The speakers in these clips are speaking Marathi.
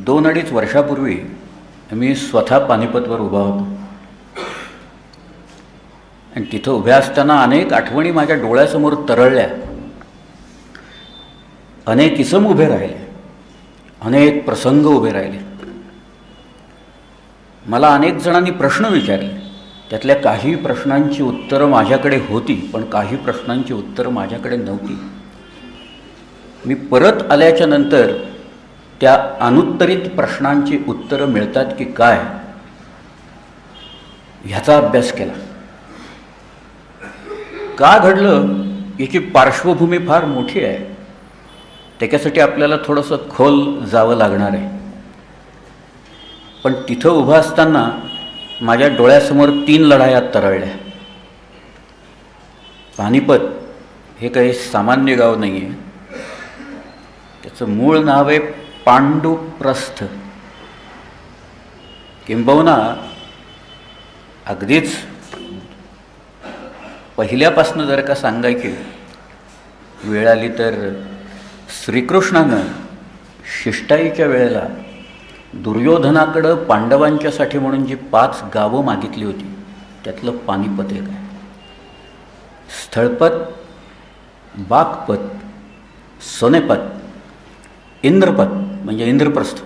2-2.5 वर्षापूर्वी मी स्वतः पानिपतवर उभा होतो आणि तिथं उभ्या असताना अनेक आठवणी माझ्या डोळ्यासमोर तरळल्या. अनेक इसम उभे राहिले, अनेक प्रसंग उभे राहिले. मला अनेक जणांनी प्रश्न विचारले. त्यातल्या काही प्रश्नांची उत्तरं माझ्याकडे होती, पण काही प्रश्नांची उत्तरं माझ्याकडे नव्हती. मी परत आल्याच्या नंतर त्या अनुत्तरित प्रश्नांची उत्तरं मिळतात की काय ह्याचा अभ्यास केला. का घडलं याची पार्श्वभूमी फार मोठी आहे. त्याच्यासाठी आपल्याला थोडंसं खोल जावं लागणार आहे. पण तिथं उभं असताना माझ्या डोळ्यासमोर 3 लढाया तरळल्या. पानिपत हे काही सामान्य गाव नाही आहे. त्याचं मूळ नाव आहे पांडुप्रस्थ. किंबहुना अगदीच पहिल्यापासून जर का सांगायची वेळ आली तर श्रीकृष्णानं शिष्टाईच्या वेळेला दुर्योधनाकडं पांडवांच्यासाठी म्हणून जी 5 गावं मागितली होती त्यातलं पानिपत एक आहे. स्थळपत, बागपत, सोनेपत, इंद्रपत म्हणजे इंद्रप्रस्थ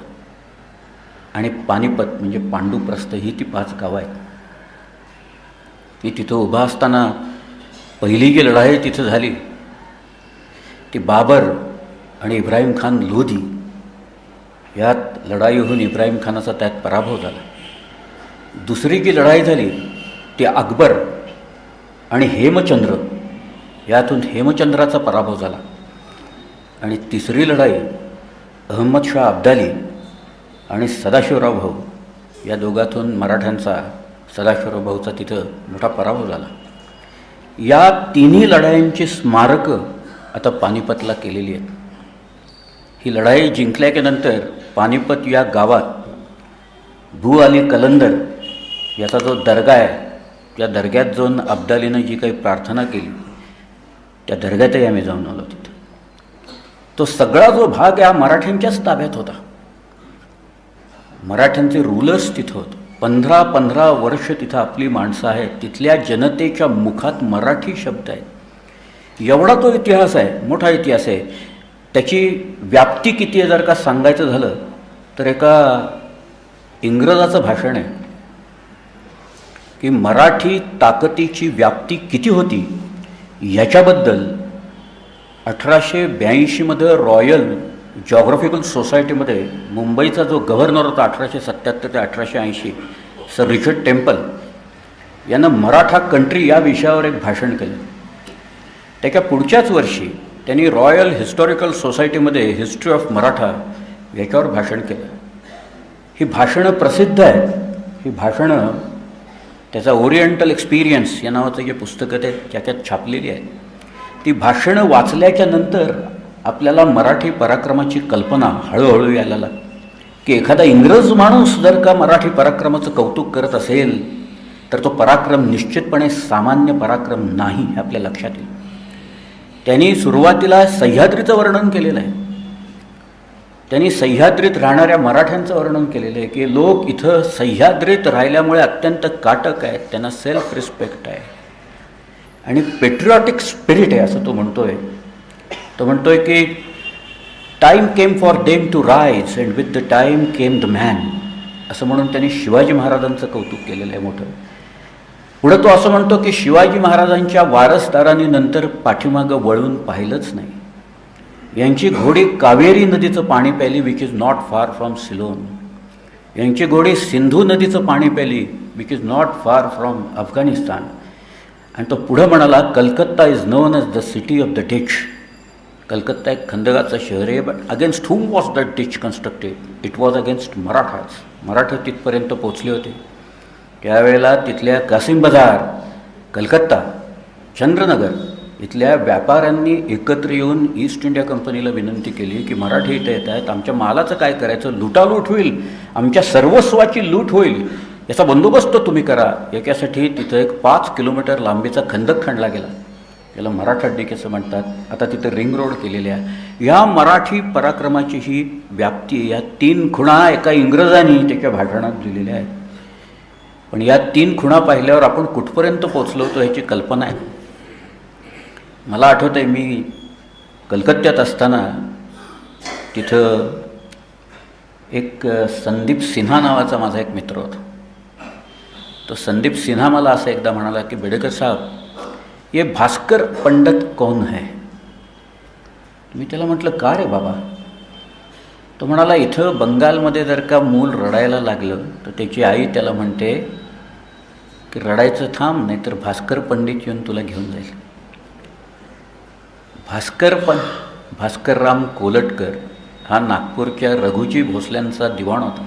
आणि पानिपत म्हणजे पांडुप्रस्थ ही ती 5 गावं आहेत. मी तिथं उभा असताना पहिली जी लढाई तिथं झाली ती बाबर आणि इब्राहिम खान लोधी यात लढाई होऊन इब्राहिम खानाचा त्यात पराभव झाला. दुसरी जी लढाई झाली ती अकबर आणि हेमचंद्र यातून हेमचंद्राचा पराभव झाला. आणि तिसरी लढाई अहमद शाह अब्दाली आणि सदाशिवराव भाऊ या दोघातून मराठ्यांचा सदाशिवराव भाऊचा तिथं मोठा पराभव झाला. या तिन्ही लढायांची स्मारकं आता पानिपतला केलेली आहेत. ही लढाई जिंकल्याच्यानंतर पानिपत या गावात भू अली कलंदर याचा जो दर्गा आहे त्या दर्ग्यात जाऊन अब्दालीनं जी काही प्रार्थना केली त्या दर्ग्यातही आम्ही जाऊन आलो. तिथं तो सगळा जो भाग या मराठ्यांच्याच ताब्यात होता. मराठ्यांचे रूलर्स तिथं होतं. 15 वर्ष तिथं आपली माणसं आहेत. तिथल्या जनतेच्या मुखात मराठी शब्द आहेत. एवढा तो इतिहास आहे, मोठा इतिहास आहे. त्याची व्याप्ती किती आहे जर का सांगायचं झालं तर एका इंग्रजाचं भाषण आहे की मराठी ताकदीची व्याप्ती किती होती याच्याबद्दल 1882 रॉयल जॉग्राफिकल सोसायटीमध्ये मुंबईचा जो गव्हर्नर होता 1877 ते 1880 सर रिचर्ड टेम्पल यानं मराठा कंट्री या विषयावर एक भाषण केलं. त्याच्या पुढच्याच वर्षी त्यांनी रॉयल हिस्टॉरिकल सोसायटीमध्ये हिस्ट्री ऑफ मराठा याच्यावर भाषण केलं. ही भाषणं प्रसिद्ध आहेत. ही भाषणं त्याचा ओरिएंटल एक्सपिरियन्स या नावाचं जे पुस्तकं आहे त्याच्यात छापलेली आहेत. ती भाषणं वाचल्याच्या नंतर आपल्याला मराठी पराक्रमाची कल्पना हळूहळू यायला लागते की एखादा इंग्रज माणूस जर का मराठी पराक्रमाचं कौतुक करत असेल तर तो पराक्रम निश्चितपणे सामान्य पराक्रम नाही हे आपल्या लक्षात येईल. त्यांनी सुरुवातीला सह्याद्रीचं वर्णन केलेलं आहे. त्यांनी सह्याद्रीत राहणाऱ्या मराठ्यांचं वर्णन केलेलं आहे की लोक इथं सह्याद्रीत राहिल्यामुळे अत्यंत काटक आहेत, त्यांना सेल्फ रिस्पेक्ट आहे आणि पेट्रिऑटिक स्पिरिट आहे असं तो म्हणतोय. तो म्हणतोय की time came for them to rise and with the time came the man असं म्हणून त्यांनी शिवाजी महाराजांचं कौतुक केलेलं आहे मोठं. पुढं तो असं म्हणतो की शिवाजी महाराजांच्या वारसदारांनी नंतर पाठीमागं वळून पाहिलंच नाही. यांची घोडी कावेरी नदीचं पाणी प्यायली which is not far from Ceylon. यांची घोडी सिंधू नदीचं पाणी प्यायली which is not far from Afghanistan. आणि तो पुढं म्हणाला Calcutta is known as the city of the ditch. Calcutta एक खंदकाचं शहर आहे. But against whom was that ditch constructed? It was against Marathas. मराठे तिथपर्यंत पोचले होते. त्यावेळेला तिथल्या कासिम बाजार, कलकत्ता, चंद्रनगर इथल्या व्यापाऱ्यांनी एकत्र येऊन ईस्ट इंडिया कंपनीला विनंती केली की मराठी इथे येत आहेत, आमच्या मालाचं काय करायचं, लुटालूट होईल, आमच्या सर्वस्वाची लूट होईल, याचा बंदोबस्त तुम्ही करा. याच्यासाठी तिथं एक 5 किलोमीटर लांबीचा खंदक खणला गेला. याला मराठा अड्डेक असं म्हणतात. आता तिथं रिंग रोड केलेले आहे. या मराठी पराक्रमाची ही व्याप्ती, या 3 खुणा एका इंग्रजांनी त्याच्या भाषणात दिलेल्या आहेत. पण या 3 खुणा पाहिल्यावर आपण कुठपर्यंत पोचलो होतो ह्याची कल्पना आहे. मला आठवतं आहे, मी कलकत्त्यात असताना तिथं एक संदीप सिन्हा नावाचा माझा एक मित्र होता. तो संदीप सिन्हा मला असं एकदा म्हणाला की बेडेकर साहब, ये भास्कर पंडित कौन है? मी त्याला म्हटलं का रे बाबा? तो म्हणाला, इथं बंगालमध्ये जर का मूल रडायला लागलं तर त्याची आई त्याला म्हणते की रडायचं थांब, नाही तर भास्कर पंडित येऊन तुला घेऊन जाईल. भास्करराम कोलटकर हा नागपूरच्या रघुजी भोसल्यांचा दिवाण होता.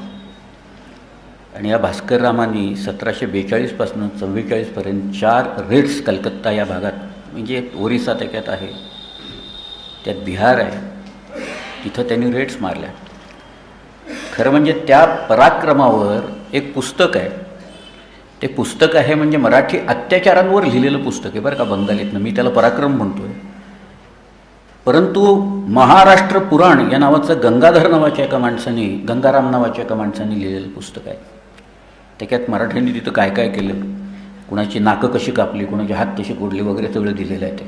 आणि या भास्कररामांनी 1742पासून 44पर्यंत 4 रेड्स कलकत्ता या भागात, म्हणजे ओरिसा त्याच्यात आहे, त्यात बिहार आहे, तिथं त्यांनी रेड्स मारल्या. खरं म्हणजे त्या पराक्रमावर एक पुस्तक आहे. ते पुस्तक आहे म्हणजे मराठी अत्याचारांवर लिहिलेलं पुस्तक आहे बरं का, बंगालीतनं. मी त्याला पराक्रम म्हणतो आहे, परंतु महाराष्ट्र पुराण या नावाचं गंगाराम नावाच्या एका माणसाने लिहिलेलं पुस्तक आहे. त्याच्यात मराठ्यांनी तिथं काय काय केलं, कुणाची नाकं कशी कापली, कुणाचे हात कसे कोडले वगैरे सगळं दिलेलं आहे. ते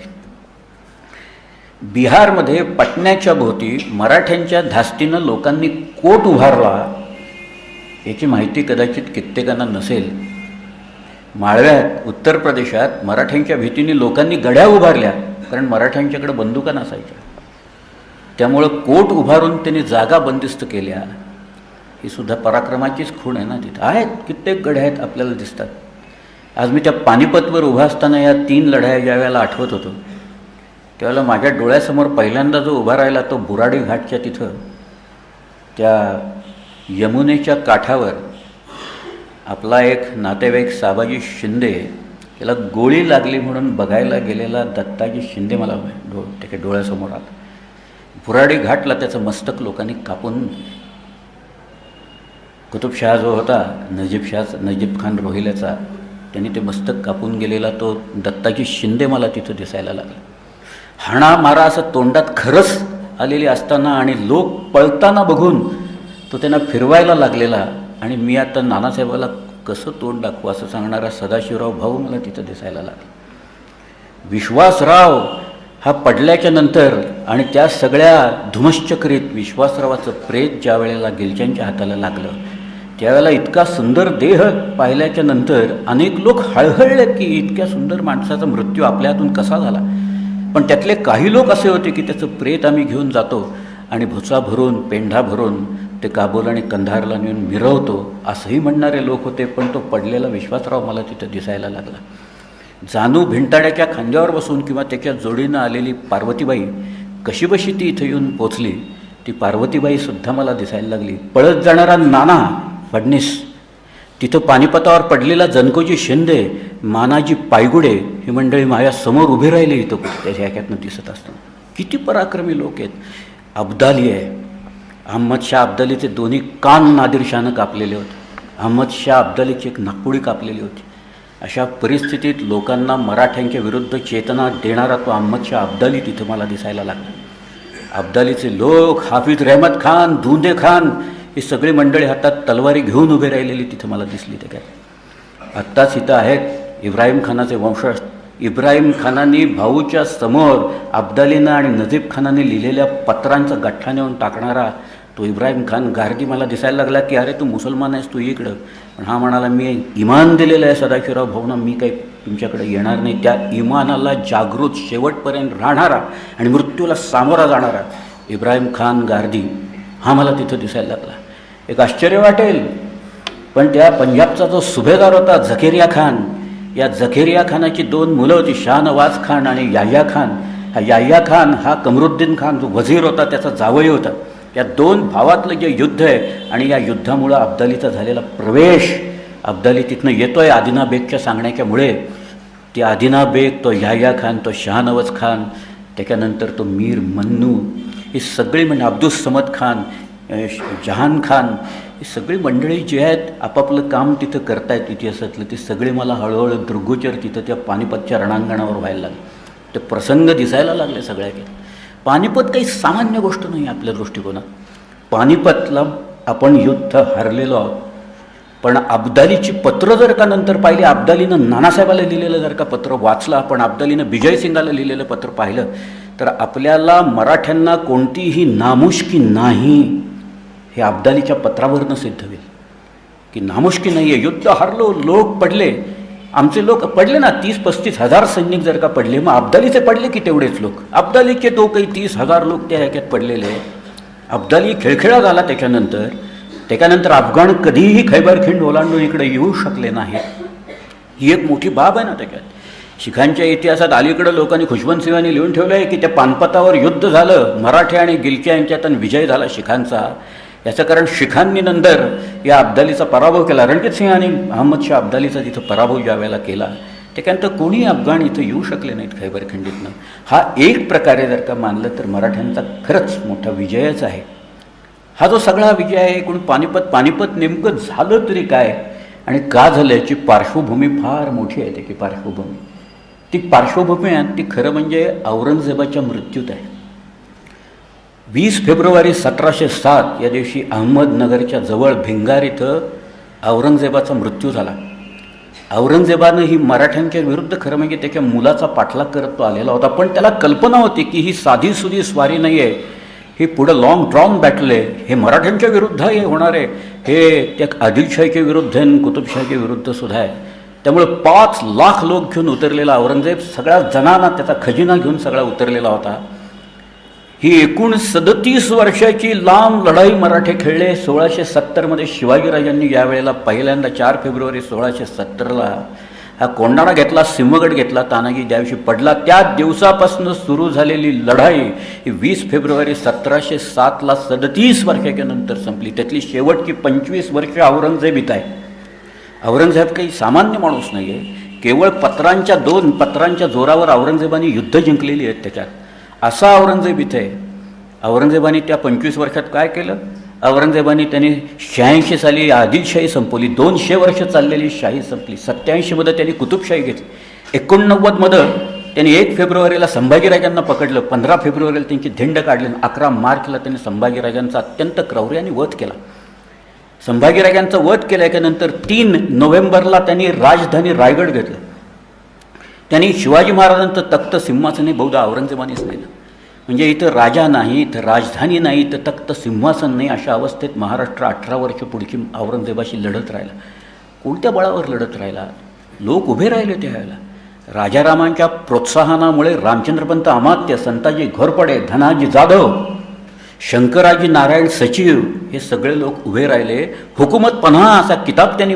बिहारमध्ये पटण्याच्या भोवती मराठ्यांच्या धास्तीनं लोकांनी कोट उभारला याची माहिती कदाचित कित्येकांना नसेल. माळव्यात उत्तर प्रदेशात मराठ्यांच्या भीतीने लोकांनी गड्या उभारल्या, कारण मराठ्यांच्याकडे बंदुका नसायच्या. त्यामुळं कोट उभारून त्यांनी जागा बंदिस्त केल्या. ही सुद्धा पराक्रमाचीच खूण आहे ना. तिथं आहेत कित्येक गड्या आहेत आपल्याला दिसतात. आज मी त्या पानिपतवर उभा असताना या 3 लढाया ज्या वेळेला आठवत होतो, त्यावेळेला माझ्या डोळ्यासमोर पहिल्यांदा जो उभा राहिला तो बुराडी घाटच्या तिथं त्या यमुनेच्या काठावर आपला एक नातेवाईक साबाजी शिंदे, त्याला गोळी लागली म्हणून बघायला गेलेला दत्ताजी शिंदे मला त्याच्या डोळ्यासमोर आला. बुराडी घाटला त्याचं मस्तक लोकांनी कापून, कुतुबशहा जो होता नजीब खान रोहिल्याचा, त्यांनी ते मस्तक कापून गेलेला तो दत्ताजी शिंदे मला तिथं दिसायला लागला. हाणा मारा असं तोंडात खरंच आलेली असताना आणि लोक पळताना बघून तो त्यांना फिरवायला लागलेला. आणि मी आता नानासाहेबाला कसं तोंड दाखवू असं सांगणारा सदाशिवराव भाऊ मला तिथं दिसायला लागला. विश्वासराव हा पडल्याच्या नंतर आणि त्या सगळ्या धुमश्चक्रीत विश्वासरावाचं प्रेत ज्या वेळेला गिलच्यांच्या हाताला लागलं, त्यावेळेला इतका सुंदर देह पाहिल्याच्या नंतर अनेक लोक हळहळले की इतक्या सुंदर माणसाचा मृत्यू आपल्या हातून कसा झाला. पण त्यातले काही लोक असे होते की त्याचं प्रेत आम्ही घेऊन जातो आणि भुसा भरून पेंढा भरून ते काबूल आणि कंधारला नेऊन मिरवतो असंही म्हणणारे लोक होते. पण तो पडलेला विश्वासराव मला तिथं दिसायला लागला. जानू भिंताड्याच्या खांद्यावर बसून किंवा त्याच्या जोडीनं आलेली पार्वतीबाई कशीबशी ती इथं येऊन पोचली, ती पार्वतीबाईसुद्धा मला दिसायला लागली. पळत जाणारा नाना फडणीस, तिथं पानिपतावर पडलेला जनकोजी शिंदे, मानाजी पायगुडे, ही मंडळी माझ्यासमोर उभी राहिली इथं त्याच्या ह्याच्यातनं दिसत असताना. किती पराक्रमी लोक आहेत. अब्दाली आहे, अहमद शाह अब्दालीचे दोन्ही कान नादिरशाहनं कापलेले होते. अहमद शाह अब्दालीची एक नागपुडी कापलेली होती. अशा परिस्थितीत लोकांना मराठ्यांच्या विरुद्ध चेतना देणारा तो अहमद शाह अब्दाली तिथं मला दिसायला लागला. अब्दालीचे लोक, हाफिज रहमत खान, धुंदे खान, ही सगळी मंडळी हातात तलवारी घेऊन उभे राहिलेली तिथं मला दिसली. ते काय आत्ताच इथं आहेत इब्राहिम खानाचे वंशज. इब्राहिम खानांनी भाऊच्या समोर अब्दालीनं आणि नजीब खानाने लिहिलेल्या पत्रांचा गठ्ठा नेऊन टाकणारा तो इब्राहिम खान गार्गी मला दिसायला लागला की अरे तू मुसलमान आहेस, तू इकडं. पण हा म्हणाला मी इमान दिलेलं आहे सदाशिवराव भाऊंना, मी काही तुमच्याकडे येणार नाही. त्या इमानाला जागृत शेवटपर्यंत राहणारा आणि मृत्यूला सामोरा जाणारा इब्राहिम खान गार्दी हा मला तिथं दिसायला लागला. एक आश्चर्य वाटेल, पण त्या पंजाबचा जो सुभेदार होता झकेरिया खान, या झकेरिया खानाची 2 मुलं होती, शाहनवाज खान आणि याह्या खान. हा याह्या खान हा कमरुद्दीन खान जो वजीर होता त्याचा जावई होता. या 2 भावातलं जे युद्ध आहे आणि या युद्धामुळं अब्दालीचा झालेला प्रवेश, अब्दाली तिथनं येतोय आदिना बेगच्या सांगण्याच्यामुळे, ते आदिना बेग, तो याह्या खान, तो शाहनवाज खान, त्याच्यानंतर तो मीर मन्नू, ही सगळी म्हणजे अब्दुल समद खान, जहान खान, ही सगळी मंडळी जी आहेत आपापलं काम तिथं करतायत इतिहासातलं, ती सगळी मला हळूहळू दृग्गोचर तिथं त्या पानिपतच्या रणांगणावर व्हायला लागली. ते प्रसंग दिसायला लागले सगळ्याकडे. पानिपत काही सामान्य गोष्ट नाही आपल्या दृष्टिकोनात. पानिपतला आपण युद्ध हरलेलो आहोत, पण अब्दालीची पत्र जर का नंतर पाहिली, अब्दालीनं नानासाहेबाला लिहिलेलं जर का पत्र वाचलं आपण, अब्दालीनं विजयसिंगाला लिहिलेलं पत्र पाहिलं, तर आपल्याला मराठ्यांना कोणतीही नामुष्की नाही हे अब्दालीच्या पत्रावरनं सिद्ध होईल की नामुष्की नाही आहे. युद्ध हरलो, लोक पडले, आमचे लोक पडले ना, 30-35 हजार सैनिक जर का पडले, मग अब्दालीचे पडले की तेवढेच लोक. अब्दालीचे तो काही 30,000 लोक त्या ह्याच्यात पडलेले. अब्दाली खेळखेळा झाला. त्याच्यानंतर अफगाण कधीही खैबर खिंड ओलांडून इकडे येऊ शकले नाही. ही एक मोठी बाब आहे ना त्याच्यात. शिखांच्या इतिहासात अलीकडं लोकांनी खुशवंत सिंगांनी लिहून ठेवलं आहे की त्या पानपतावर युद्ध झालं, मराठे आणि गिलक्या यांच्यात विजय झाला शिखांचा. याचं कारण शिखांनी नंतर या अब्दालीचा पराभव केला. रणजित सिंह आणि अहमद शाह अब्दालीचा तिथं पराभव ज्या वेळेला केला, त्याच्यानंतर कोणी अफगाण इथं येऊ शकले नाहीत खैबर खिंडीतनं. हा एक प्रकारे जर का मानलं तर मराठ्यांचा खरंच मोठा विजयच आहे. हा जो सगळा विजय आहे, एकूण पानिपत नेमकं झालं तरी काय आणि का झालं याची पार्श्वभूमी फार मोठी आहे. त्याची पार्श्वभूमी, ती पार्श्वभूमी आहे ती खरं म्हणजे औरंगजेबाच्या मृत्यूत आहे. 20 फेब्रुवारी 1707 या दिवशी अहमदनगरच्या जवळ भिंगार इथं औरंगजेबाचा मृत्यू झाला. औरंगजेबानं ही मराठ्यांच्या विरुद्ध खरं म्हणजे त्याच्या मुलाचा पाठलाग करत तो आलेला होता, पण त्याला कल्पना होती की ही साधीसुधी स्वारी नाही आहे, हे पुढं लॉंग ड्रॉन बॅटल आहे, हे मराठ्यांच्या विरुद्ध हे होणार आहे, हे त्या आदिलशाहीच्या विरुद्ध आहे, कुतुबशाहीच्या विरुद्ध सुद्धा आहे. त्यामुळे 5 लाख लोक घेऊन उतरलेला औरंगजेब सगळ्या जणांना त्याचा खजिना घेऊन सगळा उतरलेला होता. ही एकूण 37 वर्षाची लांब लढाई मराठे खेळले. 1670 शिवाजीराजांनी यावेळेला पहिल्यांदा 4 फेब्रुवारी 1670 हा कोंडाणा घेतला, सिंहगड घेतला. तानाजी ज्या दिवशी पडला त्या दिवसापासून सुरू झालेली लढाई ही 20 फेब्रुवारी 1707 37 वर्षाच्या नंतर संपली. त्यातली शेवटची 25 वर्ष औरंगजेब इथं आहे. औरंगजेब काही सामान्य माणूस नाही आहे. केवळ दोन पत्रांच्या जोरावर औरंगजेबाने युद्ध जिंकलेली आहेत. त्याच्यात असा औरंगजेब इथे आहे. औरंगजेबाने त्या 25 वर्षात काय केलं? औरंगजेबाने त्यांनी 86 साली आदिलशाही संपवली. 200 वर्ष चाललेली शाही संपली. 87 त्यांनी कुतुबशाही घेतली. 89 त्यांनी 1 फेब्रुवारीला संभाजीराजांना पकडलं. 15 फेब्रुवारीला त्यांची धिंड काढली. 11 मार्चला त्यांनी संभाजीराजांचा अत्यंत क्रौर्याने वध केला. संभाजीराजांचा वध केल्यानंतर 3 नोव्हेंबरला त्यांनी राजधानी रायगड घेतलं. त्यांनी शिवाजी महाराजांचं तख्त सिंहासन बहुध औरंगजेबानेच नेलं. म्हणजे इथं राजा नाही, इथं राजधानी नाही, इथं तख्त सिंहासन नाही. अशा अवस्थेत महाराष्ट्र 18 वर्ष पुढची औरंगजेबाशी लढत राहिला. कोणत्या बळावर लढत राहिला? लोक उभे राहिले त्यावेळेला. राजारामांच्या प्रोत्साहनामुळे रामचंद्रपंत अमात्य, संताजी घोरपडे, धनाजी जाधव, शंकराजी नारायण सचिव हे सगळे लोक उभे राहिले. हुकूमत पन्हा असा किताब त्यांनी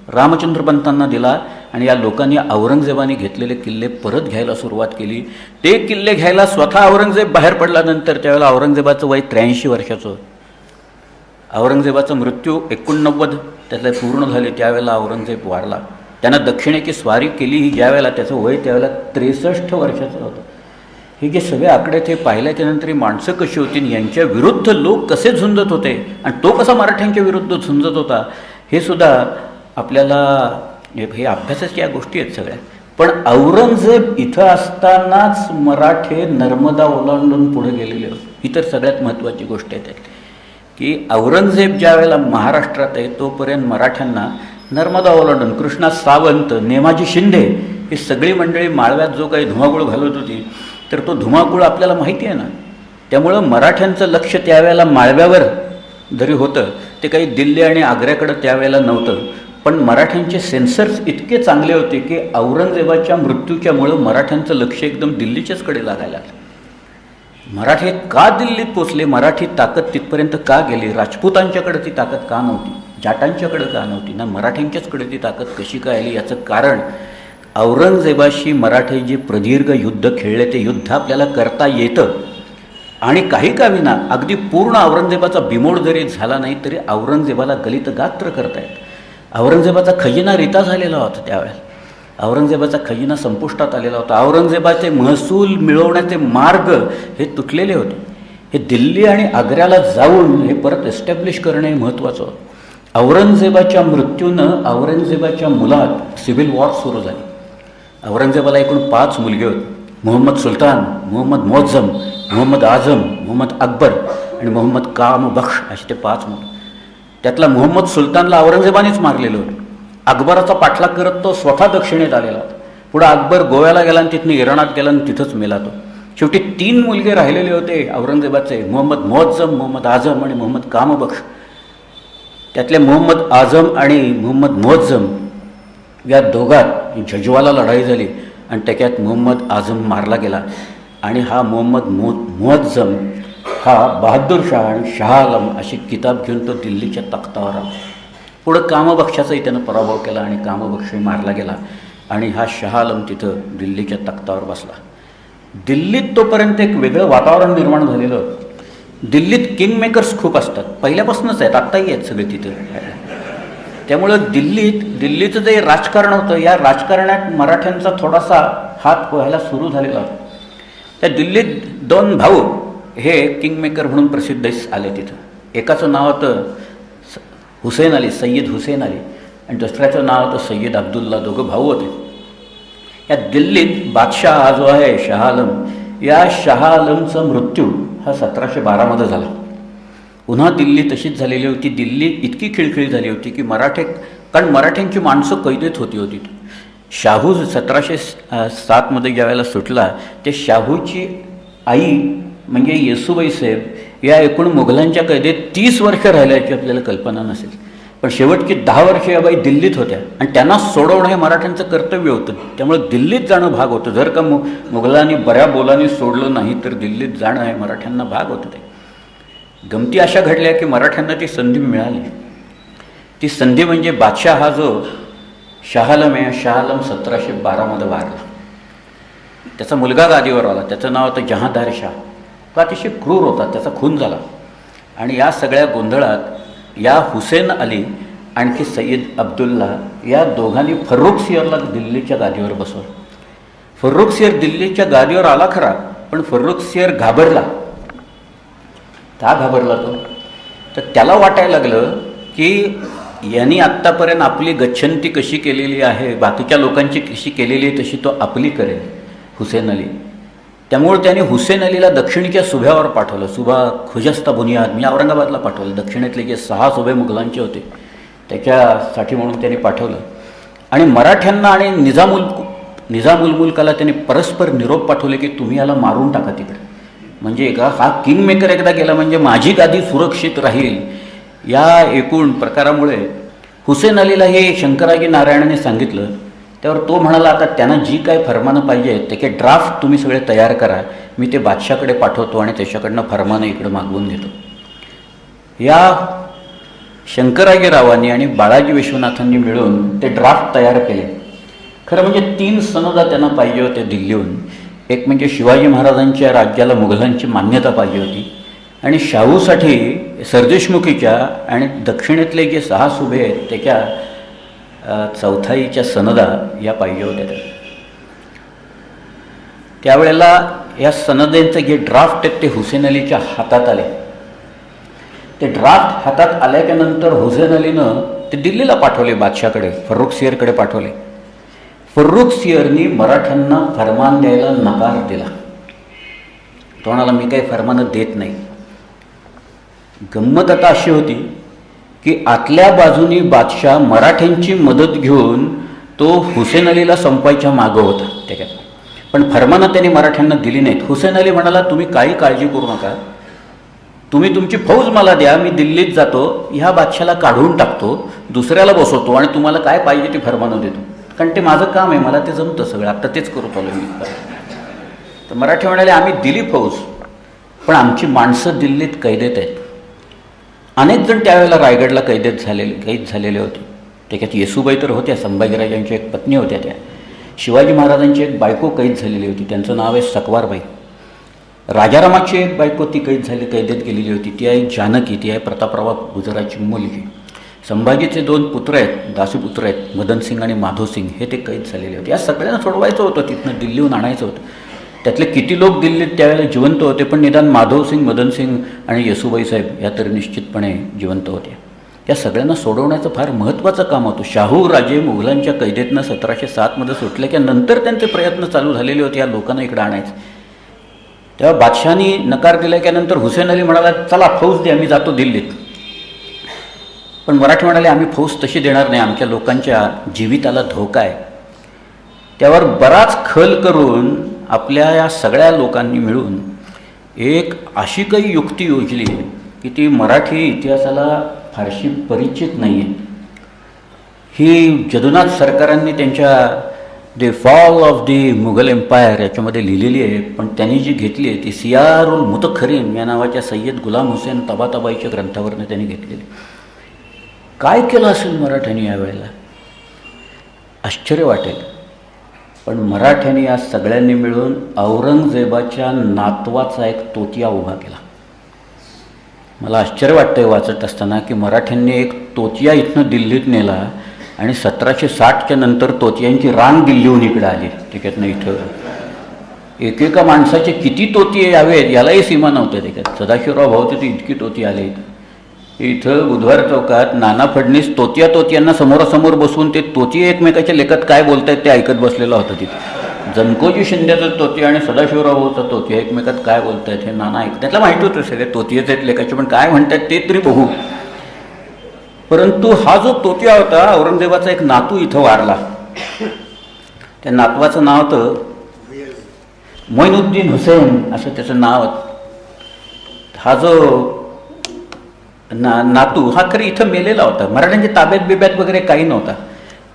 रामचंद्रपंतांना दिला आणि या लोकांनी औरंगजेबाने घेतलेले किल्ले परत घ्यायला सुरुवात केली. ते किल्ले घ्यायला स्वतः औरंगजेब बाहेर पडल्यानंतर त्यावेळेला औरंगजेबाचं वय 83 वर्षाचं. औरंगजेबाचा मृत्यू 89 त्यातले पूर्ण झाले त्यावेळेला औरंगजेब वारला. त्यानं दक्षिणेची स्वारी केली ही ज्यावेळेला त्याचं वय त्यावेळेला 63 वर्षाचं होतं. हे जे सगळे आकडे ते पाहिल्याच्यानंतर ही माणसं कशी होती, यांच्या विरुद्ध लोक कसे झुंजत होते आणि तो कसा मराठ्यांच्या विरुद्ध झुंजत होता, हे सुद्धा आपल्याला हे अभ्यासाच्या गोष्टी आहेत सगळ्या. पण औरंगजेब इथं असतानाच मराठे नर्मदा ओलांडून पुढे गेलेले होते. ही तर सगळ्यात महत्त्वाची गोष्ट आहे की औरंगजेब ज्या वेळेला महाराष्ट्रात आहे तोपर्यंत मराठ्यांना नर्मदा ओलांडून कृष्णा सावंत, नेमाजी शिंदे ही सगळी मंडळी माळव्यात जो काही धुमाकूळ घालत होती, तर तो धुमाकूळ आपल्याला माहिती आहे ना. त्यामुळं मराठ्यांचं लक्ष त्यावेळेला माळव्यावर जरी होतं ते काही दिल्ली आणि आग्र्याकडं त्यावेळेला नव्हतं. पण मराठ्यांचे सेन्सर्स इतके चांगले होते की औरंगजेबाच्या मृत्यूच्यामुळं मराठ्यांचं लक्ष एकदम दिल्लीच्याच कडे लागायला लागलं. मराठे का दिल्लीत पोचले, मराठी ताकद तिथपर्यंत का गेली, राजपूतांच्याकडे ती ताकद का नव्हती, जाटांच्याकडे का नव्हती ना, मराठ्यांच्याचकडे ती ताकद कशी काय आली? याचं कारण औरंगजेबाशी मराठे जे प्रदीर्घ युद्ध खेळले ते युद्ध आपल्याला करता येतं. आणि काही का विना अगदी पूर्ण औरंगजेबाचा बिमोड जरी झाला नाही तरी औरंगजेबाला गलित गात्र करता येतं. औरंगजेबाचा खजिना रिता झालेला होता त्यावेळेला. औरंगजेबाचा खजिना संपुष्टात आलेला होता. औरंगजेबाचे महसूल मिळवण्याचे मार्ग हे तुटलेले होते. हे दिल्ली आणि आग्र्याला जाऊन हे परत एस्टॅब्लिश करणे महत्त्वाचं होतं. औरंगजेबाच्या मृत्यूनं औरंगजेबाच्या मुलात सिव्हिल वॉर सुरू झाली. औरंगजेबाला एकूण 5 मुलगे होते. मोहम्मद सुलतान, मोहम्मद मोअज्जम, मोहम्मद आझम, मोहम्मद अकबर आणि मोहम्मद कामबख्श असे ते 5 मुलं. त्यातला मोहम्मद सुलतानला औरंगजेबानेच मारलेलं होतं. अकबराचा पाठलाग करत तो स्वतः दक्षिणेत आलेला होता. पुढं अकबर गोव्याला गेला आणि तिथनं इराणात गेला आणि तिथंच मेला तो. शेवटी 3 मुलगे राहिलेले होते औरंगजेबाचे, मोहम्मद मोअज्जम, मोहम्मद आझम आणि मोहम्मद कामबख्श. त्यातले मोहम्मद आझम आणि मोहम्मद मोअज्जम या दोघात झज्वाला लढाई झाली आणि त्याच्यात मोहम्मद आझम मारला गेला. आणि हा मोहम्मद मोअज्जम हा बहादूर शाह आणि शाह आलम अशी किताब घेऊन तो दिल्लीच्या तख्तावर आला. पुढं कामबख्शाचाही त्यानं पराभव केला आणि कामबख्शही मारला गेला आणि हा शाह आलम तिथं दिल्लीच्या तख्तावर बसला. दिल्लीत तोपर्यंत एक वेगळं वातावरण निर्माण झालेलं होतं. दिल्लीत किंगमेकर्स खूप असतात, पहिल्यापासूनच आहेत, आत्ताही आहेत सगळे तिथं. त्यामुळं दिल्लीचं जे राजकारण होतं, या राजकारणात मराठ्यांचा थोडासा हात व्हायला सुरू झालेला होता. त्या दिल्लीत 2 भाऊ हे किंगमेकर म्हणून प्रसिद्ध आले तिथं. एकाचं नाव होतं हुसेन अली, सय्यद हुसेन अली, आणि दुसऱ्याचं नाव होतं सय्यद अब्दुल्ला. दोघं भाऊ होते. या दिल्लीत बादशाह हा जो आहे शाह आलम, या शाह आलमचा मृत्यू हा 1712 झाला. पुन्हा दिल्ली तशीच झालेली होती. दिल्ली इतकी खिळखिळी झाली होती की कारण मराठ्यांची माणसं कैदेत होती. शाहू 1707 ज्यावेळेला सुटला, ते शाहूची आई म्हणजे येसूबाई साहेब या एकूण मुघलांच्या कैदेत 30 वर्ष राहिल्याची आपल्याला कल्पना नसेल. पण शेवटची 10 वर्ष या बाई दिल्लीत होत्या आणि त्यांना सोडवणं हे मराठ्यांचं कर्तव्य होतं. त्यामुळे दिल्लीत जाणं भाग होतं. जर का मुघलांनी बऱ्या बोलांनी सोडलं नाही तर दिल्लीत जाणं हे मराठ्यांना भाग होतं. ते गमती अशा घडल्या की मराठ्यांना ती संधी मिळाली. ती संधी म्हणजे बादशाह हा जो शाह आलम आहे, शाह आलम 1712 वारला. त्याचा मुलगा गादीवर आला, त्याचं नाव होतं जहांदार शाह. तो अतिशय क्रूर होता, त्याचा खून झाला. आणि या सगळ्या गोंधळात या हुसेन अली आणखी सय्यद अब्दुल्ला या दोघांनी फर्रुख सियरला दिल्लीच्या गादीवर बसवलं. फर्रुख सियर दिल्लीच्या गादीवर आला खरा, पण फर्रुख सियर घाबरला. का घाबरला तो? तर त्याला वाटायला लागलं की यांनी आत्तापर्यंत आपली गच्छंती कशी केलेली आहे, बाकीच्या लोकांची कशी केलेली आहे तशी तो आपली करेल हुसेन अली. त्यामुळे त्याने हुसेन अलीला दक्षिणेच्या सुभ्यावर पाठवलं. सुभा खुजस्ता बुनियाद म्हणजे औरंगाबादला पाठवलं. दक्षिणेतले जे 6 सुभे मुघलांचे होते त्याच्यासाठी म्हणून त्यांनी पाठवलं. आणि मराठ्यांना आणि निजामुल मुल्काला त्यांनी परस्पर निरोप पाठवले की तुम्ही याला मारून टाका तिकडे. म्हणजे हा किंगमेकर एकदा गेला म्हणजे माझी गादी सुरक्षित राहील. या एकूण प्रकारामुळे हुसेन अलीला हे शंकराजी नारायणाने सांगितलं. त्यावर तो म्हणाला आता त्यांना जी काय फरमानं पाहिजे त्याचे ड्राफ्ट तुम्ही सगळे तयार करा, मी ते बादशाकडे पाठवतो आणि त्याच्याकडनं फरमानं इकडं मागवून घेतो. या शंकराजीरावांनी आणि बाळाजी विश्वनाथांनी मिळून ते ड्राफ्ट तयार केले. खरं म्हणजे 3 सनदा त्यांना पाहिजे होते दिल्लीहून. एक म्हणजे शिवाजी महाराजांच्या राज्याला मुघलांची मान्यता पाहिजे होती आणि शाहूसाठी सरदेशमुखीच्या आणि दक्षिणेतले जे 6 सुभे आहेत त्याच्या चौथाईच्या सनदा या पाहिजे होत्या. त्यावेळेला या सनदेंचे जे ड्राफ्ट आहेत ते हुसेन अलीच्या हातात आले. ते ड्राफ्ट हातात आल्याच्यानंतर हुसेन अलीनं ते दिल्लीला पाठवले, बादशाकडे फर्रुख सियरकडे पाठवले. फर्रुख सियरनी मराठ्यांना फरमान द्यायला नकार दिला. तो म्हणाला मी काही फरमानं देत नाही. गंमत आता अशी होती की आतल्या बाजूनी बादशाह मराठ्यांची मदत घेऊन तो हुसेन अलीला संपवायच्या मागं होता त्याच्यात. पण फरमानं त्यांनी मराठ्यांना दिली नाहीत. हुसेन अली म्हणाला तुम्ही काही काळजी करू नका, तुम्ही तुमची फौज मला द्या, मी दिल्लीत जातो, ह्या बादशाला काढून टाकतो, दुसऱ्याला बसवतो आणि तुम्हाला काय पाहिजे ते फरमानं देतो. कारण ते माझं काम आहे, मला ते जमतं सगळं, आत्ता तेच करत आलो मी. तर मराठी म्हणाले आम्ही दिली फौज, पण आमची माणसं दिल्लीत कैदेत आहेत. अनेक जण त्यावेळेला रायगडला कैद झालेले होते. त्याच्यात येसूबाई तर होत्या, संभाजीराजांची एक पत्नी होत्या, त्या शिवाजी महाराजांची एक बायको कैद झालेली होती, त्यांचं नाव आहे सकवारबाई. राजारामाची एक बायको ती कैदेत गेलेली होती, ती आहे जानकी, ती आहे प्रतापराव गुजराची मुलगी. संभाजीचे 2 पुत्र आहेत, दासीपुत्र आहेत, मदनसिंग आणि माधवसिंग, हे ते कैद झालेले होते. या सगळ्यांना सोडवायचं होतं, तिथनं दिल्लीहून आणायचं होतं. त्यातले किती लोक दिल्लीत त्यावेळेला जिवंत होते, पण निदान माधवसिंग, मदनसिंग आणि येसूबाई साहेब या तरी निश्चितपणे जिवंत होते. या सगळ्यांना सोडवण्याचं फार महत्त्वाचं काम होतं. शाहू राजे मुघलांच्या कैदेतनं 1707 सुटले की नंतर त्यांचे प्रयत्न चालू झालेले होते या लोकांना इकडे आणायचे. तेव्हा बादशाहानी नकार दिला की नंतर हुसेन अली म्हणाला, चला फौज दे, आम्ही जातो दिल्लीत. पण मराठी म्हणाले, आम्ही फौज तशी देणार नाही, आमच्या लोकांच्या जीविताला धोका आहे. त्यावर बराच खल करून आपल्या या सगळ्या लोकांनी मिळून एक अशी काही युक्ती योजली की ती मराठी इतिहासाला फारशी परिचित नाही आहे. ही जदुनाथ सरकारांनी त्यांच्या the fall of the Mughal empire याच्यामध्ये लिहिलेली आहे. पण त्यांनी जी घेतली आहे ती सियारुल मुतखरीन या नावाच्या सय्यद गुलाम हुसेन तबाताबाईच्या ग्रंथावरनं त्यांनी घेतलेली. काय केलं असेल मराठ्यांनी यावेळेला आश्चर्य वाटेल. पण मराठ्यांनी या सगळ्यांनी मिळून औरंगजेबाच्या नातवाचा एक तोतिया उभा केला. मला आश्चर्य वाटतंय वाचत असताना की मराठ्यांनी एक तोतिया इथनं दिल्लीत नेला आणि 1760च्या नंतर तोतियांची रांग दिल्लीहून इकडे आली. त्याच्यातनं इथं एकेका माणसाचे किती तोतिये यावेत यालाही सीमा नव्हत्या. त्याच्यात सदाशिवराव भाऊ तिथे इतकी तोती आले. इथं बुधवार चौकात नाना फडणीस तोतियांना समोरासमोर बसवून ते तोतिये एकमेकाच्या लेखात काय बोलतायत ते ऐकत बसलेला होता. तिथे जनकोजी शिंद्याचं तोतिया आणि सदाशिवराव भाऊचा तोतिया एकमेकात काय बोलतायत हे नाना ऐकत. त्यातला माहिती होतं सगळे तोतियेच आहेत लेखाचे, पण काय म्हणतात ते तरी बघू. परंतु हा जो तोतिया होता औरंगजेबाचा एक नातू इथं वारला. त्या नातवाचं नाव होतं मोईनुद्दीन हुसेन असं त्याचं नाव. हा जो नातू हा खरी इथं मेलेला होता. मराठ्यांच्या ताब्यात बिब्यात वगैरे काही नव्हता.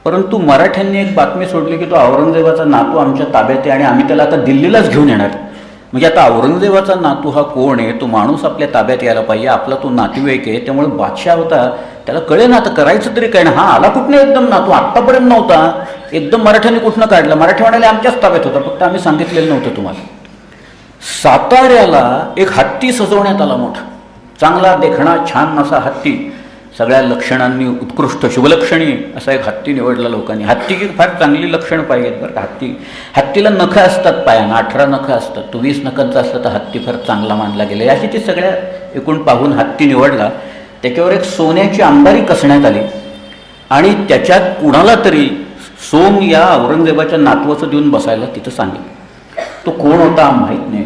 परंतु मराठ्यांनी एक बातमी सोडली की तो औरंगजेबाचा नातू आमच्या ताब्यात आहे आणि आम्ही त्याला आता दिल्लीलाच घेऊन येणार. म्हणजे आता औरंगजेबाचा नातू हा कोण आहे, तो माणूस आपल्या ताब्यात यायला पाहिजे, आपला तो नातेवाईक आहे. त्यामुळे बादशाह होता त्याला कळे ना आता करायचं तरी काय ना. हा आला कुठनं एकदम नातू, आत्तापर्यंत नव्हता, एकदम मराठ्यांनी कुठनं काढला. मराठी म्हणाले आमच्याच ताब्यात होता, फक्त आम्ही सांगितलेलं नव्हतं तुम्हाला. साताऱ्याला एक हत्ती सजवण्यात आला मोठा, चांगला देखणा छान असा हत्ती, सगळ्या लक्षणांनी उत्कृष्ट शुभलक्षणी असा एक हत्ती निवडला लोकांनी. हत्तीची फार चांगली लक्षणं पाहिजेत बरं का. हत्तीला नखं असतात पायानं, 18 नखं असतात. तो 20 नखांचा असला तर हत्ती फार चांगला मानला गेला. अशी ती सगळ्या एकूण पाहून हत्ती निवडला. त्याच्यावर एक सोन्याची अंबारी कसण्यात आली आणि त्याच्यात कुणाला तरी सोम या औरंगजेबाच्या नातवाचं देऊन बसायला तिथं सांगितलं. तो कोण होता माहीत नाही.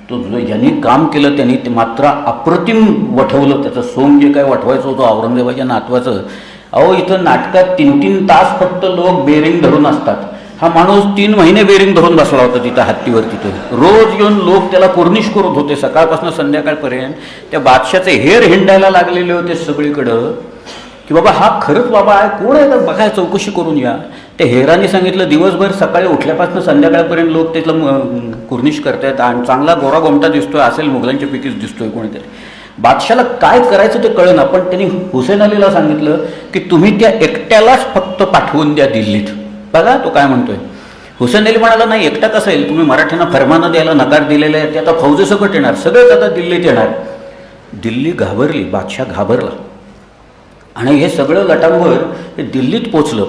तो ज्यांनी काम केलं त्यांनी ते मात्र अप्रतिम वठवलं. त्याचं सोंग जे काय वठवायचं होतं औरंगजेबाच्या नातवाचं. अहो इथं नाटकात 3-3 तास फक्त लोक बेरिंग धरून असतात. हा माणूस 3 महिने बेरिंग धरून बसला होता तिथं हत्तीवर. तिथं रोज येऊन लोक त्याला कुर्निश करत होते सकाळपासून संध्याकाळपर्यंत. त्या बादशाचे हेर हिंडायला लागलेले होते सगळीकडं की बाबा हा खरंच बाबा आहे, कोण आहे तर बघाय चौकशी करून या. त्या हेराने सांगितलं दिवसभर सकाळी उठल्यापासून संध्याकाळपर्यंत लोक त्याला कुर्निश करतायत आणि चांगला गोरा गोमटा दिसतोय, असेल मुघलांच्या पैकीच दिसतोय कोणीतरी. बादशाला काय करायचं ते कळेना. पण त्यांनी हुसेन अलीला सांगितलं की तुम्ही त्या एकट्यालाच फक्त पाठवून द्या दिल्लीत. बघा तो काय म्हणतोय. हुसेन अली म्हणाला नाही एकटा कसं येईल, तुम्ही मराठ्यांना फरमानं द्यायला नकार दिलेले आहे, ते आता फौजेसकट येणार, सगळेच आता दिल्लीत येणार. दिल्ली घाबरली, बादशाह घाबरला आणि हे सगळं लटांवर हे दिल्लीत पोचलं.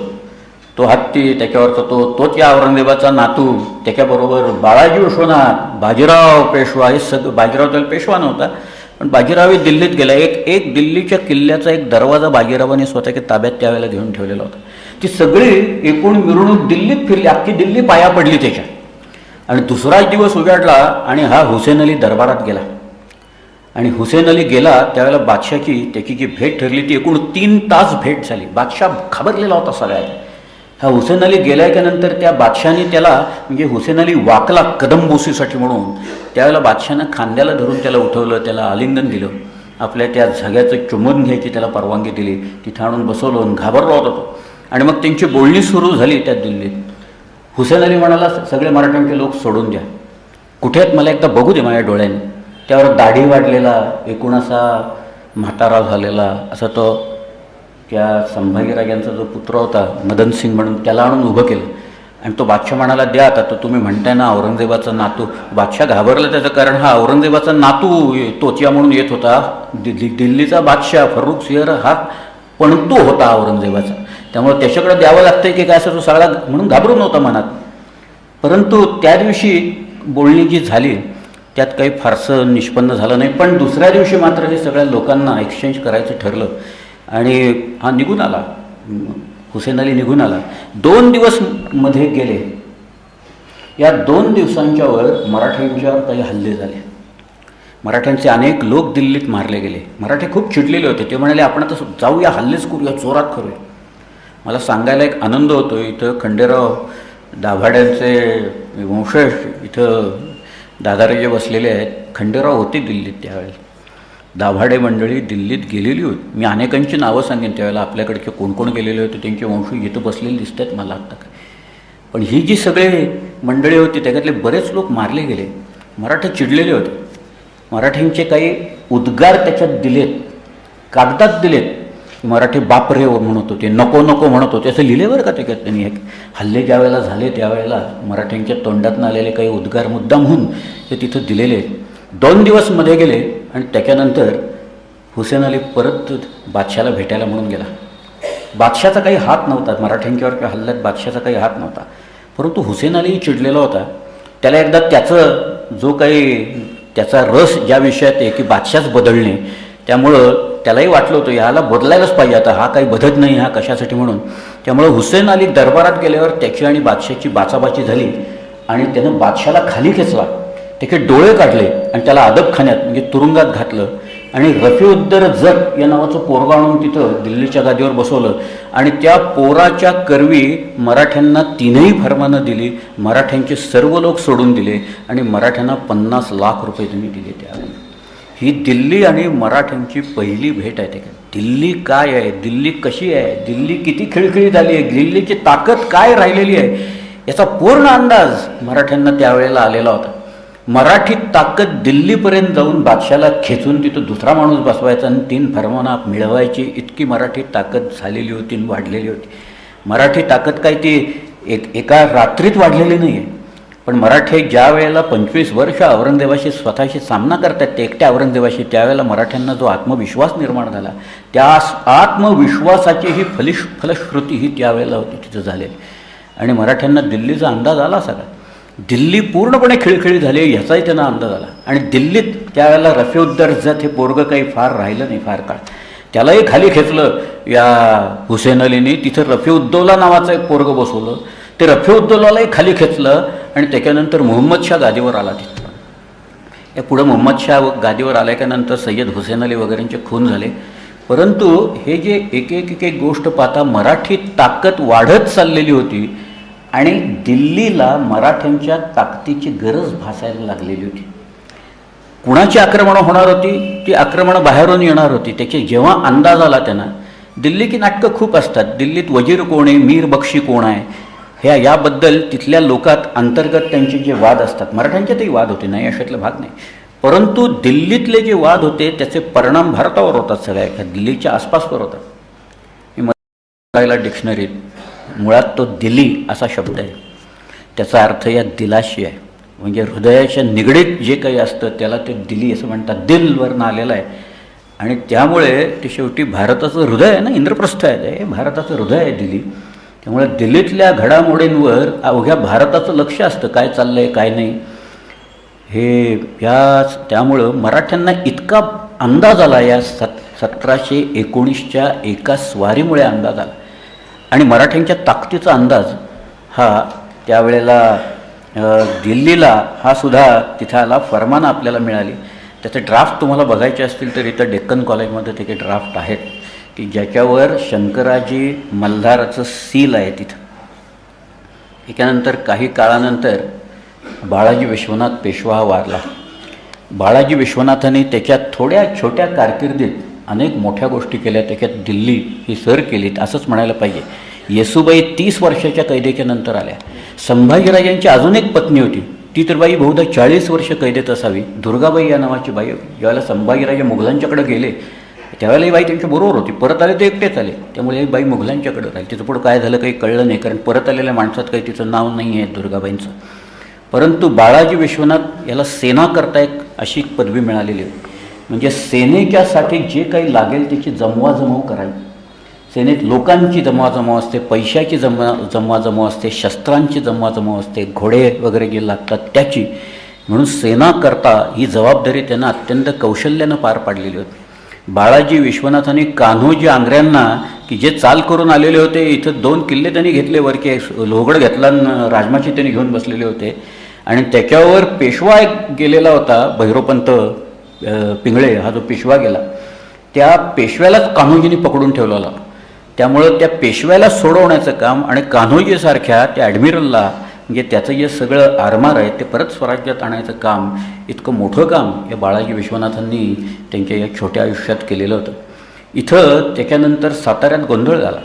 तो हत्ती, त्याच्यावरचा तोच या औरंगजेबाचा नातू, त्याच्याबरोबर बाळाजी विश्वनाथ, बाजीराव पेशवा, हे सगळं. बाजीराव त्याला पेशवा नव्हता पण बाजीरावही दिल्लीत गेला. एक दिल्लीच्या किल्ल्याचा एक दरवाजा बाजीरावाने स्वतःच्या ताब्यात त्यावेळेला घेऊन ठेवलेला होता. ती सगळी एकूण मिरवणूक दिल्लीत फिरली, अख्खी दिल्ली पाया पडली त्याच्या. आणि दुसराच दिवस उजाडला आणि हा हुसेन अली दरबारात गेला. आणि हुसेन अली गेला त्यावेळेला बादशाची त्याची जी भेट ठरली ती एकूण 3 तास भेट झाली. बादशाह घाबरलेला होता सगळ्यात. हा हुसेन अली गेल्याच्यानंतर त्या बादशाने त्याला म्हणजे हुसेन अली वाकला कदमबोसीसाठी म्हणून. त्यावेळेला बादशानं खांद्याला धरून त्याला उठवलं, त्याला आलिंगन दिलं, आपल्या त्या झग्याचं चुंबन घ्यायची त्याला परवानगी दिली, तिथं आणून बसवलं आणि घाबरला होता तो. आणि मग त्यांची बोलणी सुरू झाली त्या दिल्लीत. हुसेन अली म्हणाला सगळे मराठ्यांचे लोक सोडून द्या, कुठे आहेत मला एकदा बघू दे माझ्या डोळ्याने. त्यावर दाढी वाढलेला एकूण असा म्हातारा झालेला असा तो त्या संभाजीराजांचा जो पुत्र होता मदनसिंग म्हणून, त्याला आणून उभं केलं. आणि तो बादशाह म्हणाला द्या आता, तर तुम्ही म्हणताय ना औरंगजेबाचा नातू. बादशाह घाबरला त्याचं कारण हा औरंगजेबाचा नातू तोतिया म्हणून येत होता. दिल्लीचा बादशाह फर्रुख सिंह हा पणतू होता औरंगजेबाचा, त्यामुळे त्याच्याकडे द्यावं लागतंय की काय असं तो सगळा म्हणून घाबरून नव्हता मनात. परंतु त्या दिवशी बोलणी जी झाली त्यात काही फारसं निष्पन्न झालं नाही. पण दुसऱ्या दिवशी मात्र हे सगळ्या लोकांना एक्सचेंज करायचं ठरलं. आणि हा निघून आला, हुसेन अली निघून आला. 2 दिवस मध्ये गेले. या 2 दिवसांच्या वर मराठ्यांच्यावर काही हल्ले झाले. मराठ्यांचे अनेक लोक दिल्लीत मारले गेले. मराठे खूप चिडलेले होते. ते म्हणाले आपण आता जाऊया, हल्लेच करूया, जोरात करूया. मला सांगायला एक आनंद होतो, इथं खंडेराव दाभाड्यांचे वंशज इथं दादाराजे बसलेले आहेत. खंडेराव होते दिल्लीत त्यावेळेला. दाभाडे मंडळी दिल्लीत गेलेली होती. मी अनेकांची नावं सांगेन त्यावेळेला, आपल्याकडचे कोण कोण गेलेले होते त्यांचे वंशज इथं बसलेले दिसत आहेत मला आत्ता. पण ही जी सगळे मंडळी होती त्याच्यातले बरेच लोक मारले गेले. मराठे चिडलेले होते. मराठ्यांचे काही उद्गार त्याच्यात दिलेत, कागदात दिलेत. मराठी बापरे म्हणत होते, नको नको म्हणत होते, असं लिहिले बरं का त्याच्यात त्यांनी. हल्ले ज्या वेळेला झाले त्यावेळेला मराठ्यांच्या तोंडातून आलेले काही उद्गार मुद्दाम होऊन ते तिथं दिलेले. 2 दिवस मध्ये गेले आणि त्याच्यानंतर हुसेन अली परत बादशाला भेटायला म्हणून गेला. बादशाचा काही हात नव्हता मराठ्यांच्यावर किंवा हल्ल्यात, बादशाचा काही हात नव्हता. परंतु हुसेन अली चिडलेला होता. त्याला एकदा त्याचं जो काही त्याचा रस ज्या विषयात आहे की बादशाच बदलणे, त्यामुळं त्यालाही वाटलं होतं ह्याला बदलायलाच पाहिजे आता, हा काही बदलत नाही, हा कशासाठी म्हणून. त्यामुळं हुसेन अली दरबारात गेल्यावर त्याची आणि बादशाची बाचाबाची झाली आणि त्यानं बादशाला खाली खेचला, त्याचे डोळे काढले आणि त्याला अदबखान्यात म्हणजे तुरुंगात घातलं. आणि रफीउद्दरजट या नावाचं पोरगा आणून तिथं दिल्लीच्या गादीवर बसवलं आणि त्या पोराच्या करवी मराठ्यांना 3ही फरमानं दिली. मराठ्यांचे सर्व लोक सोडून दिले आणि मराठ्यांना 50 लाख रुपये त्यांनी दिले त्यावेळी. ही दिल्ली आणि मराठ्यांची पहिली भेट आहे. ते दिल्ली काय आहे, दिल्ली कशी आहे, दिल्ली किती खिळखिळी झाली आहे, दिल्लीची ताकद काय राहिलेली आहे, याचा पूर्ण अंदाज मराठ्यांना त्यावेळेला आलेला होता. मराठी ताकद दिल्लीपर्यंत जाऊन बादशाला खेचून तिथं दुसरा माणूस बसवायचा आणि 3 फरमाना मिळवायची, इतकी मराठी ताकद झालेली होती आणि वाढलेली होती. मराठी ताकद काय ती एका रात्रीत वाढलेली नाही आहे. पण मराठे ज्या वेळेला 25 वर्ष औरंगजेबाशी स्वतःशी सामना करतात, ते एकट्या औरंगजेबाशी, त्यावेळेला मराठ्यांना जो आत्मविश्वास निर्माण झाला, त्या आत्मविश्वासाची ही फलश्रुती ही त्यावेळेला होती तिथं झालेली. आणि मराठ्यांना दिल्लीचा अंदाज आला सगळा. दिल्ली पूर्णपणे खिळखिळी झाली ह्याचाही त्यांना अंदाज आला. आणि दिल्लीत त्यावेळेला रफीउद्दरजट हे पोरगं काही फार राहिलं नाही फार काळ. त्यालाही खाली खेचलं या हुसेन अलीने. तिथं रफीउद्दौला नावाचं एक पोरगं बसवलं. ते रफीउद्दौलालाही खाली खेचलं आणि त्याच्यानंतर मोहम्मद शाह गादीवर आला तिथं. या पुढं मोहम्मद शाह गादीवर आल्याच्यानंतर सय्यद हुसेन अली वगैरेंचे खून झाले. परंतु हे जे एक एक गोष्ट पाहता मराठी ताकद वाढत चाललेली होती आणि दिल्लीला मराठ्यांच्या ताकदीची गरज भासायला लागलेली होती. कुणाची आक्रमणं होणार होती, ती आक्रमणं बाहेरून येणार होती. त्याचे जेव्हा अंदाज आला त्यांना, दिल्लीची नाटकं खूप असतात. दिल्लीत वजीर कोण आहे, मीर बक्षी कोण आहे, याबद्दल तिथल्या लोकात अंतर्गत त्यांचे जे वाद असतात. मराठ्यांच्यातही वाद होते, नाही अशातला भाग नाही. परंतु दिल्लीतले जे वाद होते त्याचे परिणाम भारतावर होतात, सगळ्या दिल्लीच्या आसपासवर होतात. मी मराठीला डिक्शनरीत मुळात तो दिली असा शब्द आहे. त्याचा अर्थ या दिलाशी आहे, म्हणजे हृदयाच्या निगडीत जे काही असतं त्याला ते दिली असं म्हणतात. दिलवरनं आलेलं आहे आणि त्यामुळे ते शेवटी भारताचं हृदय आहे ना, इंद्रप्रस्थ आहे, हे भारताचं हृदय आहे दिल्ली. त्यामुळे दिल्लीतल्या घडामोडींवर अवघ्या भारताचं लक्ष असतं, काय चाललं आहे काय नाही हे. त्यामुळं मराठ्यांना इतका अंदाज आला या 1719च्या एका स्वारीमुळे अंदाज आला. आणि मराठ्यांच्या ताकदीचा अंदाज हा त्यावेळेला दिल्लीला हा सुद्धा तिथं आला. फरमानं आपल्याला मिळाली. त्याचे ड्राफ्ट तुम्हाला बघायचे असतील तर इथं डेक्कन कॉलेजमध्ये त्याचे ड्राफ्ट आहेत की ज्याच्यावर शंकराजी मल्हाराचं सील आहे तिथं. त्याच्यानंतर काही काळानंतर बाळाजी विश्वनाथ पेशवा हा वारला. बाळाजी विश्वनाथांनी त्याच्या थोड्या छोट्या कारकिर्दीत अनेक मोठ्या गोष्टी केल्या. त्याच्यात दिल्ली ही सर केलीत असंच म्हणायला पाहिजे. येसूबाई 30 वर्षाच्या कैदेच्या नंतर आल्या. संभाजीराजांची अजून एक पत्नी होती, ती तर बाई बहुधा 40 वर्ष कैदेत असावी, दुर्गाबाई या नावाची बाई होती. ज्यावेळेला संभाजीराजे मुघलांच्याकडे गेले त्यावेळेला ही बाई त्यांच्या बरोबर होती. परत आले ते एकटेच आले, त्यामुळे ही बाई मुघलांच्याकडे राहिली. तिथं पुढं काय झालं काही कळलं नाही, कारण परत आलेल्या माणसात काही तिचं नाव नाही आहे दुर्गाबाईंचं. परंतु बाळाजी विश्वनाथ याला सेना करता एक अशी पदवी मिळालेली होती. म्हणजे सेनेच्यासाठी जे काही लागेल त्याची जमवाजमव करायची. सेनेत लोकांची जमवाजमव असते, पैशाची जमवाजमव असते, शस्त्रांची जमवाजमव असते, घोडे वगैरे जे लागतात त्याची. म्हणून सेना करता ही जबाबदारी त्यांना अत्यंत कौशल्यानं पार पाडलेली होती. बाळाजी विश्वनाथांनी कान्होजी आंग्र्यांना, की जे चाल करून आलेले होते, इथं 2 किल्ले त्यांनी घेतले, वरके लोहगड घेतला आणि राजमाची त्यांनी घेऊन बसलेले होते, आणि त्याच्यावर पेशवा एक गेलेला होता, भैरवपंत पिंगळे हा जो पेशवा गेला, त्या पेशव्यालाच कान्होजींनी पकडून ठेवलेला. त्यामुळं त्या पेशव्याला सोडवण्याचं काम आणि कान्होजीसारख्या त्या ॲडमिरलला, म्हणजे त्याचं जे सगळं आरमार आहे ते परत स्वराज्यात आणायचं काम, इतकं मोठं काम या बाळाजी विश्वनाथांनी त्यांच्या या छोट्या आयुष्यात केलेलं होतं. इथं त्याच्यानंतर साताऱ्यात गोंधळ झाला.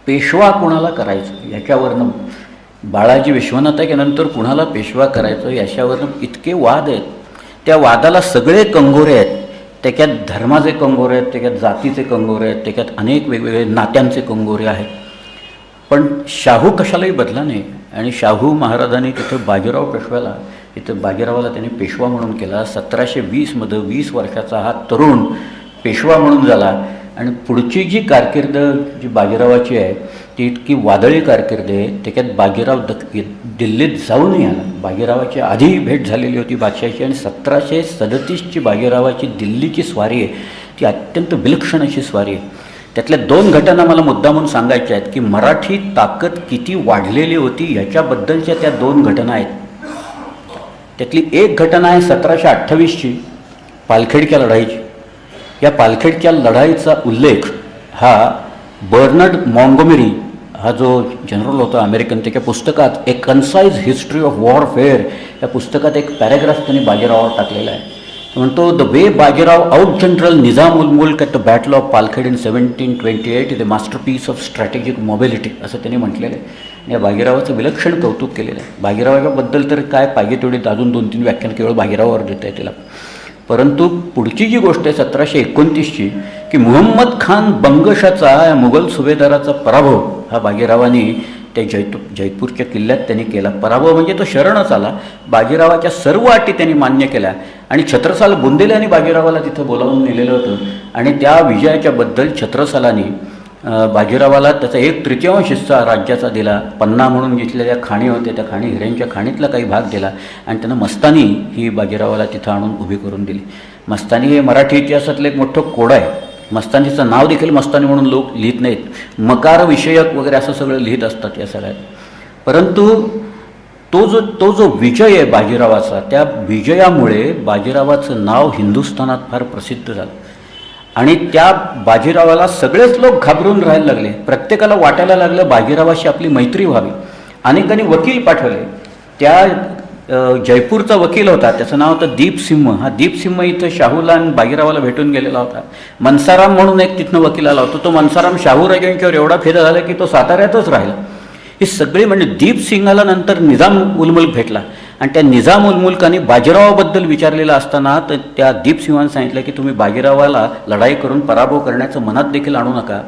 पेशवा कुणाला करायचं याच्यावरनं, बाळाजी विश्वनाथाच्यानंतर कुणाला पेशवा करायचं याच्यावरनं इतके वाद आहेत. त्या वादाला सगळे कंगोरे आहेत. त्याच्यात धर्माचे कंगोरे आहेत, त्याच्यात जातीचे कंगोरे आहेत, त्याच्यात अनेक वेगवेगळे नात्यांचे कंगोरे आहेत. पण शाहू कशालाही बदला नाही. आणि शाहू महाराजांनी तिथं बाजीराव पेशव्याला, तिथं बाजीरावाला त्यांनी पेशवा म्हणून केला. 1720मध्ये 20 वर्षाचा हा तरुण पेशवा म्हणून झाला. आणि पुढची जी कारकीर्द जी बाजीरावाची आहे ती इतकी वादळी कारकीर्द आहे. त्याच्यात बाजीराव दिल्लीत जाऊनही आला. बाजीरावाची आधी भेट झालेली होती बादशाहाची, आणि 1737ची बाजीरावाची दिल्लीची स्वारी आहे ती अत्यंत विलक्षण अशी स्वारी आहे. त्यातल्या 2 घटना मला मुद्दामून सांगायच्या आहेत, की मराठी ताकद किती वाढलेली होती ह्याच्याबद्दलच्या त्या 2 घटना आहेत. त्यातली एक घटना आहे 1728ची पालखेडच्या लढाईची. या पालखेडच्या लढाईचा उल्लेख हा बर्नर्ड मॉन्गोमेरी हा जो जनरल होता अमेरिकन, त्याच्या पुस्तकात एक कन्साइज हिस्ट्री ऑफ वॉरफेअर या पुस्तकात एक पॅराग्राफ त्यांनी बाजीरावावर टाकलेला आहे. म्हणतो, the way Bajirao outgeneral Nizam ul Mulk at the battle of Palkhed in 1728 इज a masterpiece of strategic mobility असं त्यांनी म्हटलेलं आहे. या बाजीरावाचं विलक्षण कौतुक केलेलं आहे. बाजीरावाबद्दल तर काय पाहिजे तेवढी अजून 2-3 व्याख्यान केवळ बाजीरावावर देता येतील. परंतु पुढची जी गोष्ट आहे 1729ची, की मुहम्मद खान बंगशाचा या मुघल सुभेदाराचा पराभव हा बाजीरावांनी त्या जयपूरच्या किल्ल्यात त्यांनी केला. पराभव म्हणजे तो शरणच आला. बाजीरावाच्या सर्व अटी त्यांनी मान्य केल्या आणि छत्रसाल बुंदेल्याने बाजीरावाला तिथं बोलावून नेलेलं होतं. आणि त्या विजयाच्याबद्दल छत्रसालांनी बाजीरावाला त्याचा 1/3 हिस्सा राज्याचा दिला. पन्ना म्हणून घेतलेल्या खाणी होत्या, त्या खाणी हिऱ्यांच्या खाणीतला काही भाग दिला आणि त्यानं मस्तानी ही बाजीरावाला तिथं आणून उभी करून दिली. मस्तानी हे मराठी इतिहासातलं एक मोठं कोड आहे. मस्तानीचं नाव देखील मस्तानी म्हणून लोक लिहित नाहीत, मकार विषयक वगैरे असं सगळं लिहित असतात या सगळ्यात. परंतु तो जो विजय आहे बाजीरावाचा, त्या विजयामुळे बाजीरावाचं नाव हिंदुस्थानात फार प्रसिद्ध झालं. आणि त्या बाजीरावाला सगळेच लोक घाबरून राहायला लागले. प्रत्येकाला वाटायला लागलं बाजीरावाशी आपली मैत्री व्हावी. अनेकांनी वकील पाठवले. त्या जयपूरचा वकील होता, त्याचं नाव होतं दीपसिंह. हा दीपसिंह इथं शाहूला आणि बाजीरावाला भेटून गेलेला होता. मनसाराम म्हणून एक तिथनं वकील आला होता. तो मनसाराम शाहूराजांच्यावर एवढा फिदा झाला की तो साताऱ्यातच राहिला. ही सगळी म्हणजे दीपसिंहाला नंतर निजाम उल मुल्क भेटला आणि त्या निजाम उल मुल्काने बाजीरावाबद्दल विचारलेलं असताना तर त्या दीपसिंहाने सांगितलं की तुम्ही बाजीरावाला लढाई करून पराभव करण्याचं मनात देखील आणू नका.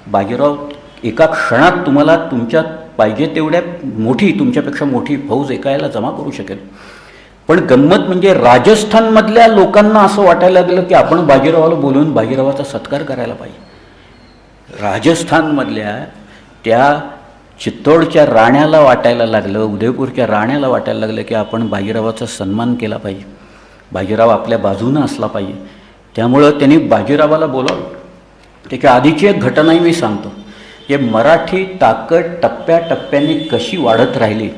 बाजीराव एका क्षणात तुम्हाला तुमच्या पाहिजे तेवढ्या मोठी, तुमच्यापेक्षा मोठी फौज एकायला जमा करू शकेल. पण गंमत म्हणजे राजस्थानमधल्या लोकांना असं वाटायला लागलं की आपण बाजीरावाला बोलवून बाजीरावाचा सत्कार करायला पाहिजे. राजस्थानमधल्या त्या चित्तोडच्या राण्याला वाटायला लागलं, उदयपूरच्या राण्याला वाटायला लागलं की आपण बाजीरावाचा सन्मान केला पाहिजे, बाजीराव आपल्या बाजूनं असला पाहिजे. त्यामुळं त्यांनी बाजीरावाला बोलावलं. त्याच्या आधीची एक घटनाही मी सांगतो. हे मराठी ताकद टप्प्याटप्प्याने कशी वाढत राहिली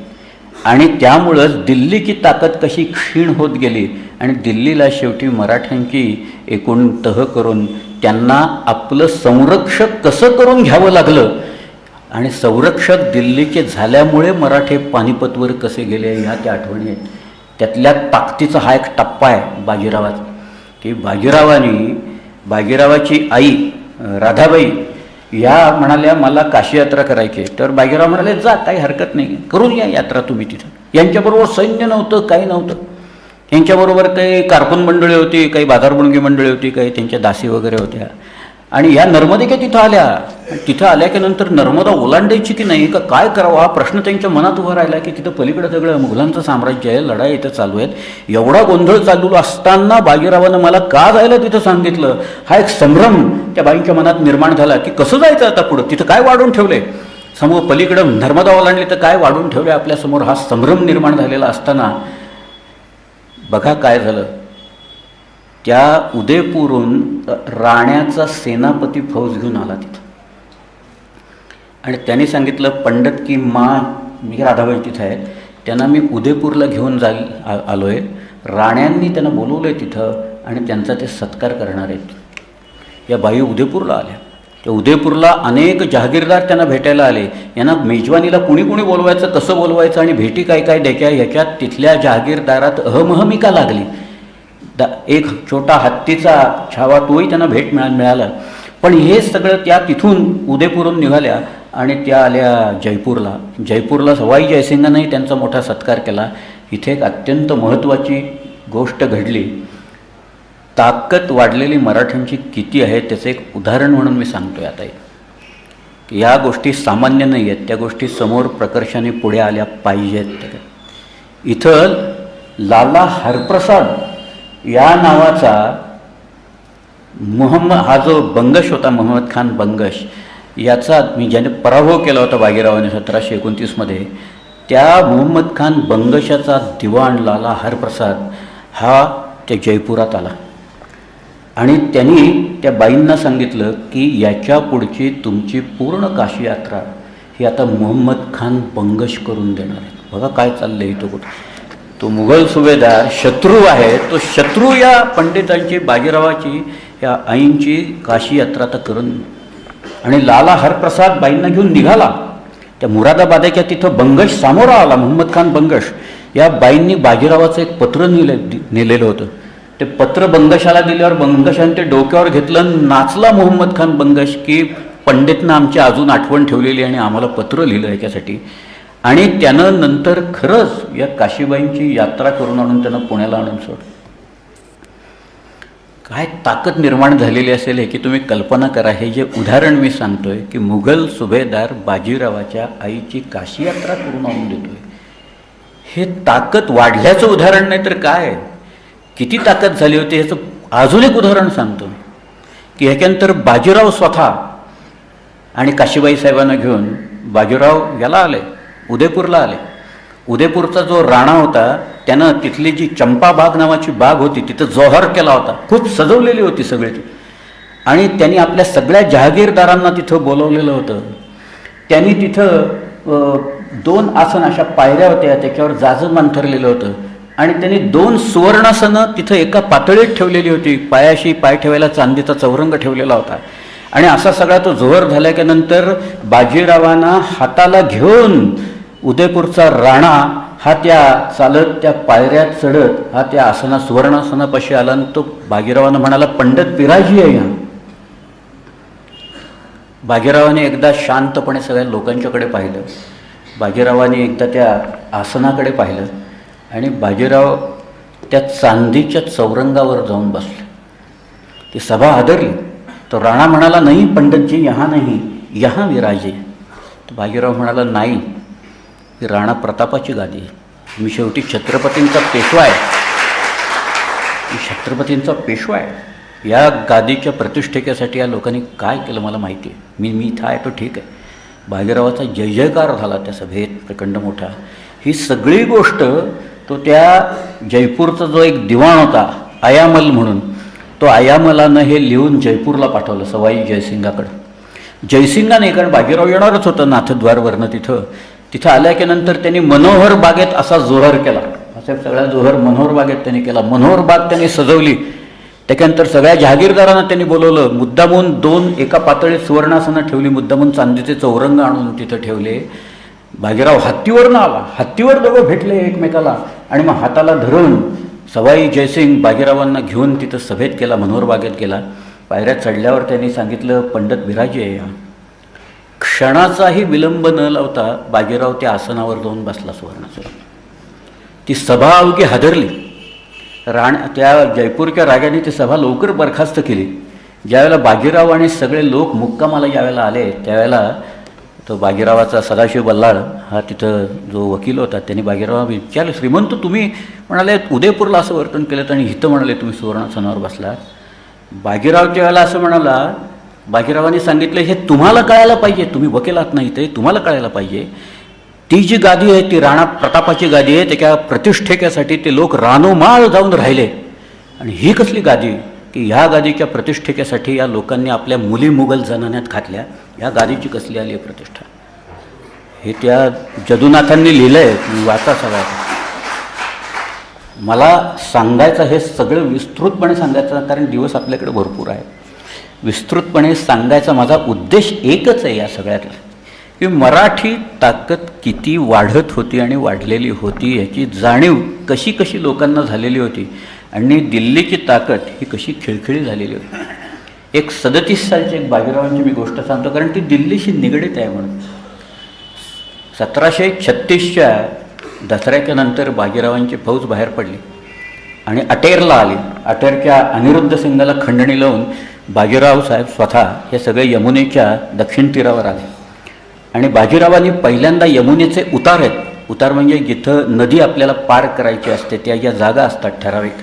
आणि त्यामुळंच दिल्लीची ताकद कशी क्षीण होत गेली आणि दिल्लीला शेवटी मराठ्यांची एकूण तह करून त्यांना आपलं संरक्षक कसं करून घ्यावं लागलं आणि संरक्षक दिल्लीचे झाल्यामुळे मराठे पानिपतवर कसे गेले ह्या त्या आठवणी आहेत. त्यातल्या ताकदीचा हा एक टप्पा आहे बाजीरावाचा, की बाजीरावाची आई राधाबाई या म्हणाल्या मला काशी यात्रा करायची. तर बाजीराव म्हणाले जा, काही हरकत नाही, करून या यात्रा तुम्ही तिथं. यांच्याबरोबर सैन्य नव्हतं, काही नव्हतं. यांच्याबरोबर काही कारकून मंडळी होती, काही बाजारबुणगी मंडळी होती, काही त्यांच्या दासी वगैरे होत्या. आणि ह्या नर्मदेच्या तिथं आल्या. तिथं आल्याच्यानंतर नर्मदा ओलांडायची की नाही का काय करावं हा प्रश्न त्यांच्या मनात उभा राहिला की तिथं पलीकडे सगळं मुघलांचं साम्राज्य आहे, लढाई इथं चालू आहेत. एवढा गोंधळ चालू असताना बाजीरावानं मला का जायला तिथं सांगितलं, हा एक संभ्रम त्या बाईंच्या मनात निर्माण झाला की कसं जायचं आता पुढं, तिथं काय वाढून ठेवले समोर, पलीकडं नर्मदा ओलांडली तर काय वाढून ठेवले आपल्यासमोर, हा संभ्रम निर्माण झालेला असताना बघा काय झालं. त्या उदयपूरहून राण्याचा सेनापती फौज घेऊन आला तिथं आणि त्यांनी सांगितलं पंडित की माँ मी राधाबाई तिथं आहे, त्यांना मी उदयपूरला घेऊन आलो आहे, राण्यांनी त्यांना बोलवलं आहे तिथं आणि त्यांचा ते सत्कार करणार आहेत. या बाई उदयपूरला आल्या. त्या उदयपूरला अनेक जहागीरदार त्यांना भेटायला आले. यांना मेजवानीला कुणी कुणी बोलवायचं, कसं बोलवायचं आणि भेटी काय काय द्यायच्या, ह्याच्यात तिथल्या जहागीरदारात अहमहमिका लागली. एक छोटा हत्तीचा छावा तोही त्यांना भेट मिळाला. पण हे सगळं त्या तिथून उदयपूरहून निघाल्या आणि त्या आल्या जयपूरला सवाई जयसिंगांनाही त्यांचा मोठा सत्कार केला. इथे एक अत्यंत महत्त्वाची गोष्ट घडली. ताकद वाढलेली मराठ्यांची किती आहे त्याचं एक उदाहरण म्हणून मी सांगतोय आता की या गोष्टी सामान्य नाही आहेत, त्या गोष्टी समोर प्रकर्षाने पुढे आल्या पाहिजेत. इथं लाला हरप्रसाद या नावाचा हा जो बंगश होता, मोहम्मद खान बंगश, याचा ज्याने पराभव केला होता बाजीरावाने 1729 त्या मोहम्मद खान बंगशाचा दिवाण लाला हरप्रसाद हा त्या जयपुरात आला आणि त्यांनी त्या बाईंना सांगितलं की याच्या पुढची तुमची पूर्ण काशी यात्रा ही आता मोहम्मद खान बंगश करून देणार आहे. बघा काय चाललंय इथं कुठं. तो मुघल सुभेदार शत्रू आहे, तो शत्रू या पंडितांची, बाजीरावाची, या आईंची काशी यात्रा तर करून. आणि लाला हरप्रसाद बाईंना घेऊन निघाला. त्या मुरादाबादेच्या तिथं बंगश सामोरा आला, मोहम्मद खान बंगश. या बाईंनी बाजीरावाचं एक पत्र नेलेलं होतं. ते पत्र बंगशाला दिल्यावर बंगशाने ते डोक्यावर घेतलं, नाचला मोहम्मद खान बंगश की पंडितनं आमची अजून आठवण ठेवलेली आणि आम्हाला पत्र लिहिलं याच्यासाठी. आणि त्यानं नंतर खरंच या काशीबाईंची यात्रा करून आणून त्यानं पुण्याला आणून सोडलं. काय ताकद निर्माण झालेली असेल हे की तुम्ही कल्पना करा. हे जे उदाहरण मी सांगतोय की मुघल सुभेदार बाजीरावाच्या आईची काशी यात्रा करून आणून देतोय, हे ताकद वाढल्याचं उदाहरण नाही तर काय, किती ताकद झाली होती ह्याचं अजून एक उदाहरण सांगतो की ह्याच्यानंतर बाजीराव स्वतः आणि काशीबाई साहेबांना घेऊन बाजीराव याला आले, उदयपूरला आले. उदयपूरचा जो राणा होता त्यानं तिथली जी चंपा बाग नावाची बाग होती तिथं जोहर केला होता, खूप सजवलेली होती सगळी. आणि त्यांनी आपल्या सगळ्या जहागीरदारांना तिथं बोलवलेलं होतं. त्यांनी तिथं 2 आसन अशा पायऱ्या होत्या, त्याच्यावर जाजं अंथरलेलं होतं आणि त्यांनी 2 सुवर्णासनं तिथं एका पातळीत ठेवलेली होती. पायाशी पाय ठेवायला चांदीचा चौरंग ठेवलेला होता. आणि असा सगळा तो जोहर झाल्यानंतर बाजीरावांना हाताला घेऊन उदयपूरचा राणा हा त्या चालत त्या पायऱ्यात चढत हा त्या सुवर्णासनापाशी आला आणि तो बाजीरावानं म्हणाला, पंडित बिराजी आहे या. बाजीरावाने एकदा शांतपणे सगळ्या लोकांच्याकडे पाहिलं. बाजीरावाने एकदा त्या आसनाकडे पाहिलं आणि बाजीराव त्या चांदीच्या चौरंगावर जाऊन बसले. ती सभा हादरली. तो राणा म्हणाला, नाही पंडितजी, यहाँ नाही, यहाँ विराजे. तो बाजीराव म्हणाला, नाही, ही राणा प्रतापाची गादी आहे, मी शेवटी छत्रपतींचा पेशवा आहे, मी छत्रपतींचा पेशवा आहे. या गादीच्या प्रतिष्ठेसाठी या लोकांनी काय केलं मला माहिती आहे. मी इथं आहे तो ठीक आहे. बाजीरावाचा जय जयकार झाला त्या सभेत प्रचंड मोठा. ही सगळी गोष्ट तो त्या जयपूरचा जो एक दिवाण होता आयामल म्हणून, तो आयामलानं हे लिहून जयपूरला पाठवलं सवाई जयसिंगाकडं. जयसिंगाने, कारण बाजीराव येणारच होतं नाथद्वारवरनं तिथं आल्या की नंतर त्यांनी मनोहर बागेत असा जोहर केला. असा सगळ्या जोहर मनोहर बागेत त्यांनी केला. मनोहर बाग त्यांनी सजवली. त्याच्यानंतर सगळ्या जहागीरदारांना त्यांनी बोलवलं. मुद्दामून 2 एका पातळीत सुवर्णासनं ठेवली, मुद्दामून चांदीचे चौरंग आणून तिथं ठेवले. बाजीराव हत्तीवरनं आला, हत्तीवर दोघं भेटले एकमेकाला आणि मग हाताला धरून सवाई जयसिंग बाजीरावांना घेऊन तिथं सभेत गेला, मनोहर बागेत गेला. पायऱ्यात चढल्यावर त्यांनी सांगितलं, पंडित बिराजी आहे या. क्षणाचाही विलंब न लावता बाजीराव त्या आसनावर जाऊन बसला सुवर्णाचं. ती सभा अवघी हादरली. त्या जयपूरच्या राजाने ती सभा लवकर बरखास्त केली. ज्यावेळेला बाजीराव आणि सगळे लोक मुक्कामाला ज्यावेळेला आले त्यावेळेला तो बाजीरावाचा सदाशिव बल्लाळ हा तिथं जो वकील होता त्यांनी बाजीरावाला विचारलं, श्रीमंत तुम्ही म्हणाले उदयपूरला असं वर्तन केलं आणि इथं म्हणाले तुम्ही सुवर्णासनावर बसला. बाजीराव ज्यावेळेला असं म्हणाला, बाजीरावांनी सांगितलं, हे तुम्हाला कळायला पाहिजे, तुम्ही वकिलात नाही ते तुम्हाला कळायला पाहिजे. ती जी गादी आहे ती राणा प्रतापाची गादी आहे. त्याच्या प्रतिष्ठेसाठी ते लोक रानोमाळ जाऊन राहिले आणि ही कसली गादी की ह्या गादीच्या प्रतिष्ठेसाठी या लोकांनी आपल्या मुली मुघल जनान्यात घातल्या, ह्या गादीची कसली आली आहे प्रतिष्ठा? हे त्या जदुनाथांनी लिहिलं आहे, वाचा सगळ्या. मला सांगायचं हे सगळं विस्तृतपणे सांगायचं, कारण दिवस आपल्याकडे भरपूर आहे. विस्तृतपणे सांगायचा माझा उद्देश एकच आहे या सगळ्यातला, की मराठी ताकद किती वाढत होती आणि वाढलेली होती याची जाणीव कशी कशी लोकांना झालेली होती आणि दिल्लीची ताकद ही कशी खिळखिळी झालेली होती. एक 37 सालची एक बाजीरावांची मी गोष्ट सांगतो, कारण ती दिल्लीशी निगडीत आहे. म्हणून 1736च्या दसऱ्याच्या नंतर बाजीरावांची फौज बाहेर पडली आणि अटेरला आली. अटेरच्या अनिरुद्ध सिंगाला खंडणी लावून बाजीराव साहेब स्वतः हे सगळे यमुनेच्या दक्षिण तीरावर आले आणि बाजीरावांनी पहिल्यांदा यमुनेचे उतार आहेत, उतार म्हणजे जिथं नदी आपल्याला पार करायची असते त्या ज्या जागा असतात ठराविक,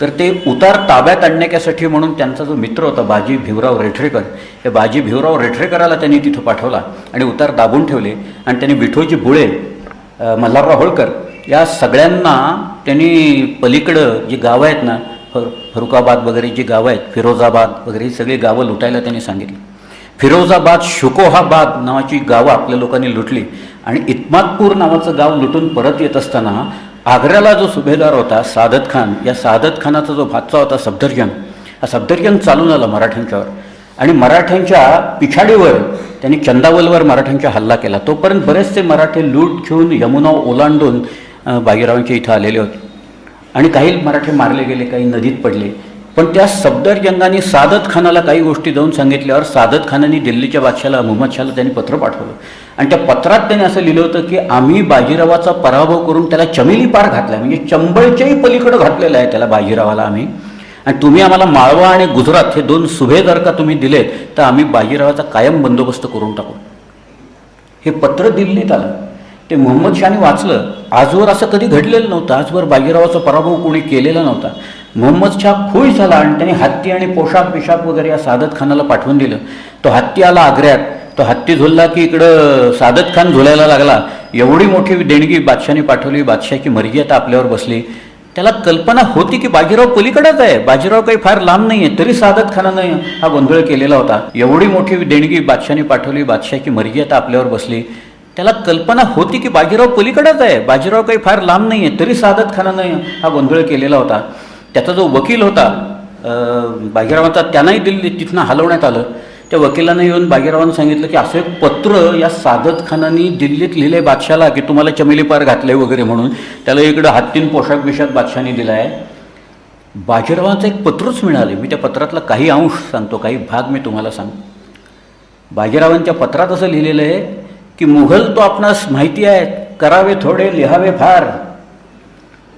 तर ते उतार ताब्यात आणण्यासाठी म्हणून त्यांचा जो मित्र होता बाजी भिवराव रेठरेकर, हे बाजी भिवराव रेठरेकराला त्यांनी तिथं पाठवला आणि उतार दाबून ठेवले. आणि त्यांनी विठोजी बुळे, मल्हारराव होळकर या सगळ्यांना त्यांनी पलीकडं जी गावं आहेत ना, फरुखाबाद वगैरे जी गावं आहेत, फिरोजाबाद वगैरे ही सगळी गावं लुटायला त्यांनी सांगितली. फिरोजाबाद, शुकोहाबाद नावाची गावं आपल्या लोकांनी लुटली आणि इत्मादपूर नावाचं गाव लुटून परत येत असताना आग्र्याला जो सुभेदार होता सादत खान, या सादत खानाचा जो भाचा होता सफदरजंग, हा सफदरजंग चालून आला मराठ्यांच्यावर आणि मराठ्यांच्या पिछाडीवर त्यांनी चंदावलवर मराठ्यांचा हल्ला केला. तोपर्यंत बरेचसे मराठी लूट घेऊन यमुना ओलांडून बाजीरावांच्या इथं आलेले होते आणि काही मराठी मारले गेले, काही नदीत पडले. पण त्या सफदरजंगाने सादत खानाला काही गोष्टी जाऊन सांगितल्यावर सादत खानाने दिल्लीच्या बादशाला मुहम्मद शाहला त्यांनी पत्र पाठवलं आणि त्या पत्रात त्यांनी असं लिहिलं होतं की आम्ही बाजीरावाचा पराभव करून त्याला चमेली पार घातला, म्हणजे चंबळच्याही पलीकडं घातलेलं आहे त्याला बाजीरावाला आम्ही, आणि तुम्ही आम्हाला माळवा आणि गुजरात हे 2 सुभेदार का तुम्ही दिलेत तर आम्ही बाजीरावाचा कायम बंदोबस्त करून टाकू. हे पत्र दिल्लीत आलं, ते मुहम्मद शाहने वाचलं. आजवर असं कधी घडलेलं नव्हतं, आजवर बाजीरावाचा पराभव कोणी केलेला नव्हता. मुहम्मद शाह खुश झाला आणि त्याने हत्ती आणि पोशाख वगैरे या सादत खानाला पाठवून दिलं. तो हत्ती आला आग्र्यात, तो हत्ती झुलला की इकडं सादत खान झुलायला लागला. एवढी मोठी देणगी बादशाने पाठवली, बादशाची मर्जी आता आपल्यावर बसली. त्याला कल्पना होती की बाजीराव पलीकडेच आहे, बाजीराव काही फार लांब नाही आहे, तरी सादत खानानं हा गोंधळ केलेला होता. एवढी मोठी देणगी बादशाने पाठवली, बादशाची मर्जी आता आपल्यावर बसली. त्याला कल्पना होती की बाजीराव पलीकडेच आहे, बाजीराव काही फार लांब नाही आहे, तरी सादत खानानं हा गोंधळ केलेला होता. त्याचा जो वकील होता बाजीरावांचा, त्यांनाही दिल्ली तिथनं हलवण्यात आलं. त्या वकिलानं येऊन बाजीरावांना सांगितलं की असं एक पत्र या सादत खानाने दिल्लीत लिहिलंय बादशाला की तुम्हाला चमेली पार घातलंय वगैरे म्हणून. त्याला इकडं हत्तीन पोशाख बादशाने दिला आहे. बाजीरावांचं एक पत्रच मिळाले. मी त्या पत्रातला काही अंश सांगतो, काही भाग मी तुम्हाला सांगतो. बाजीरावांच्या पत्रात असं लिहिलेलं आहे की मुघल तो आपणास माहिती आहे, करावे थोडे लिहावे फार.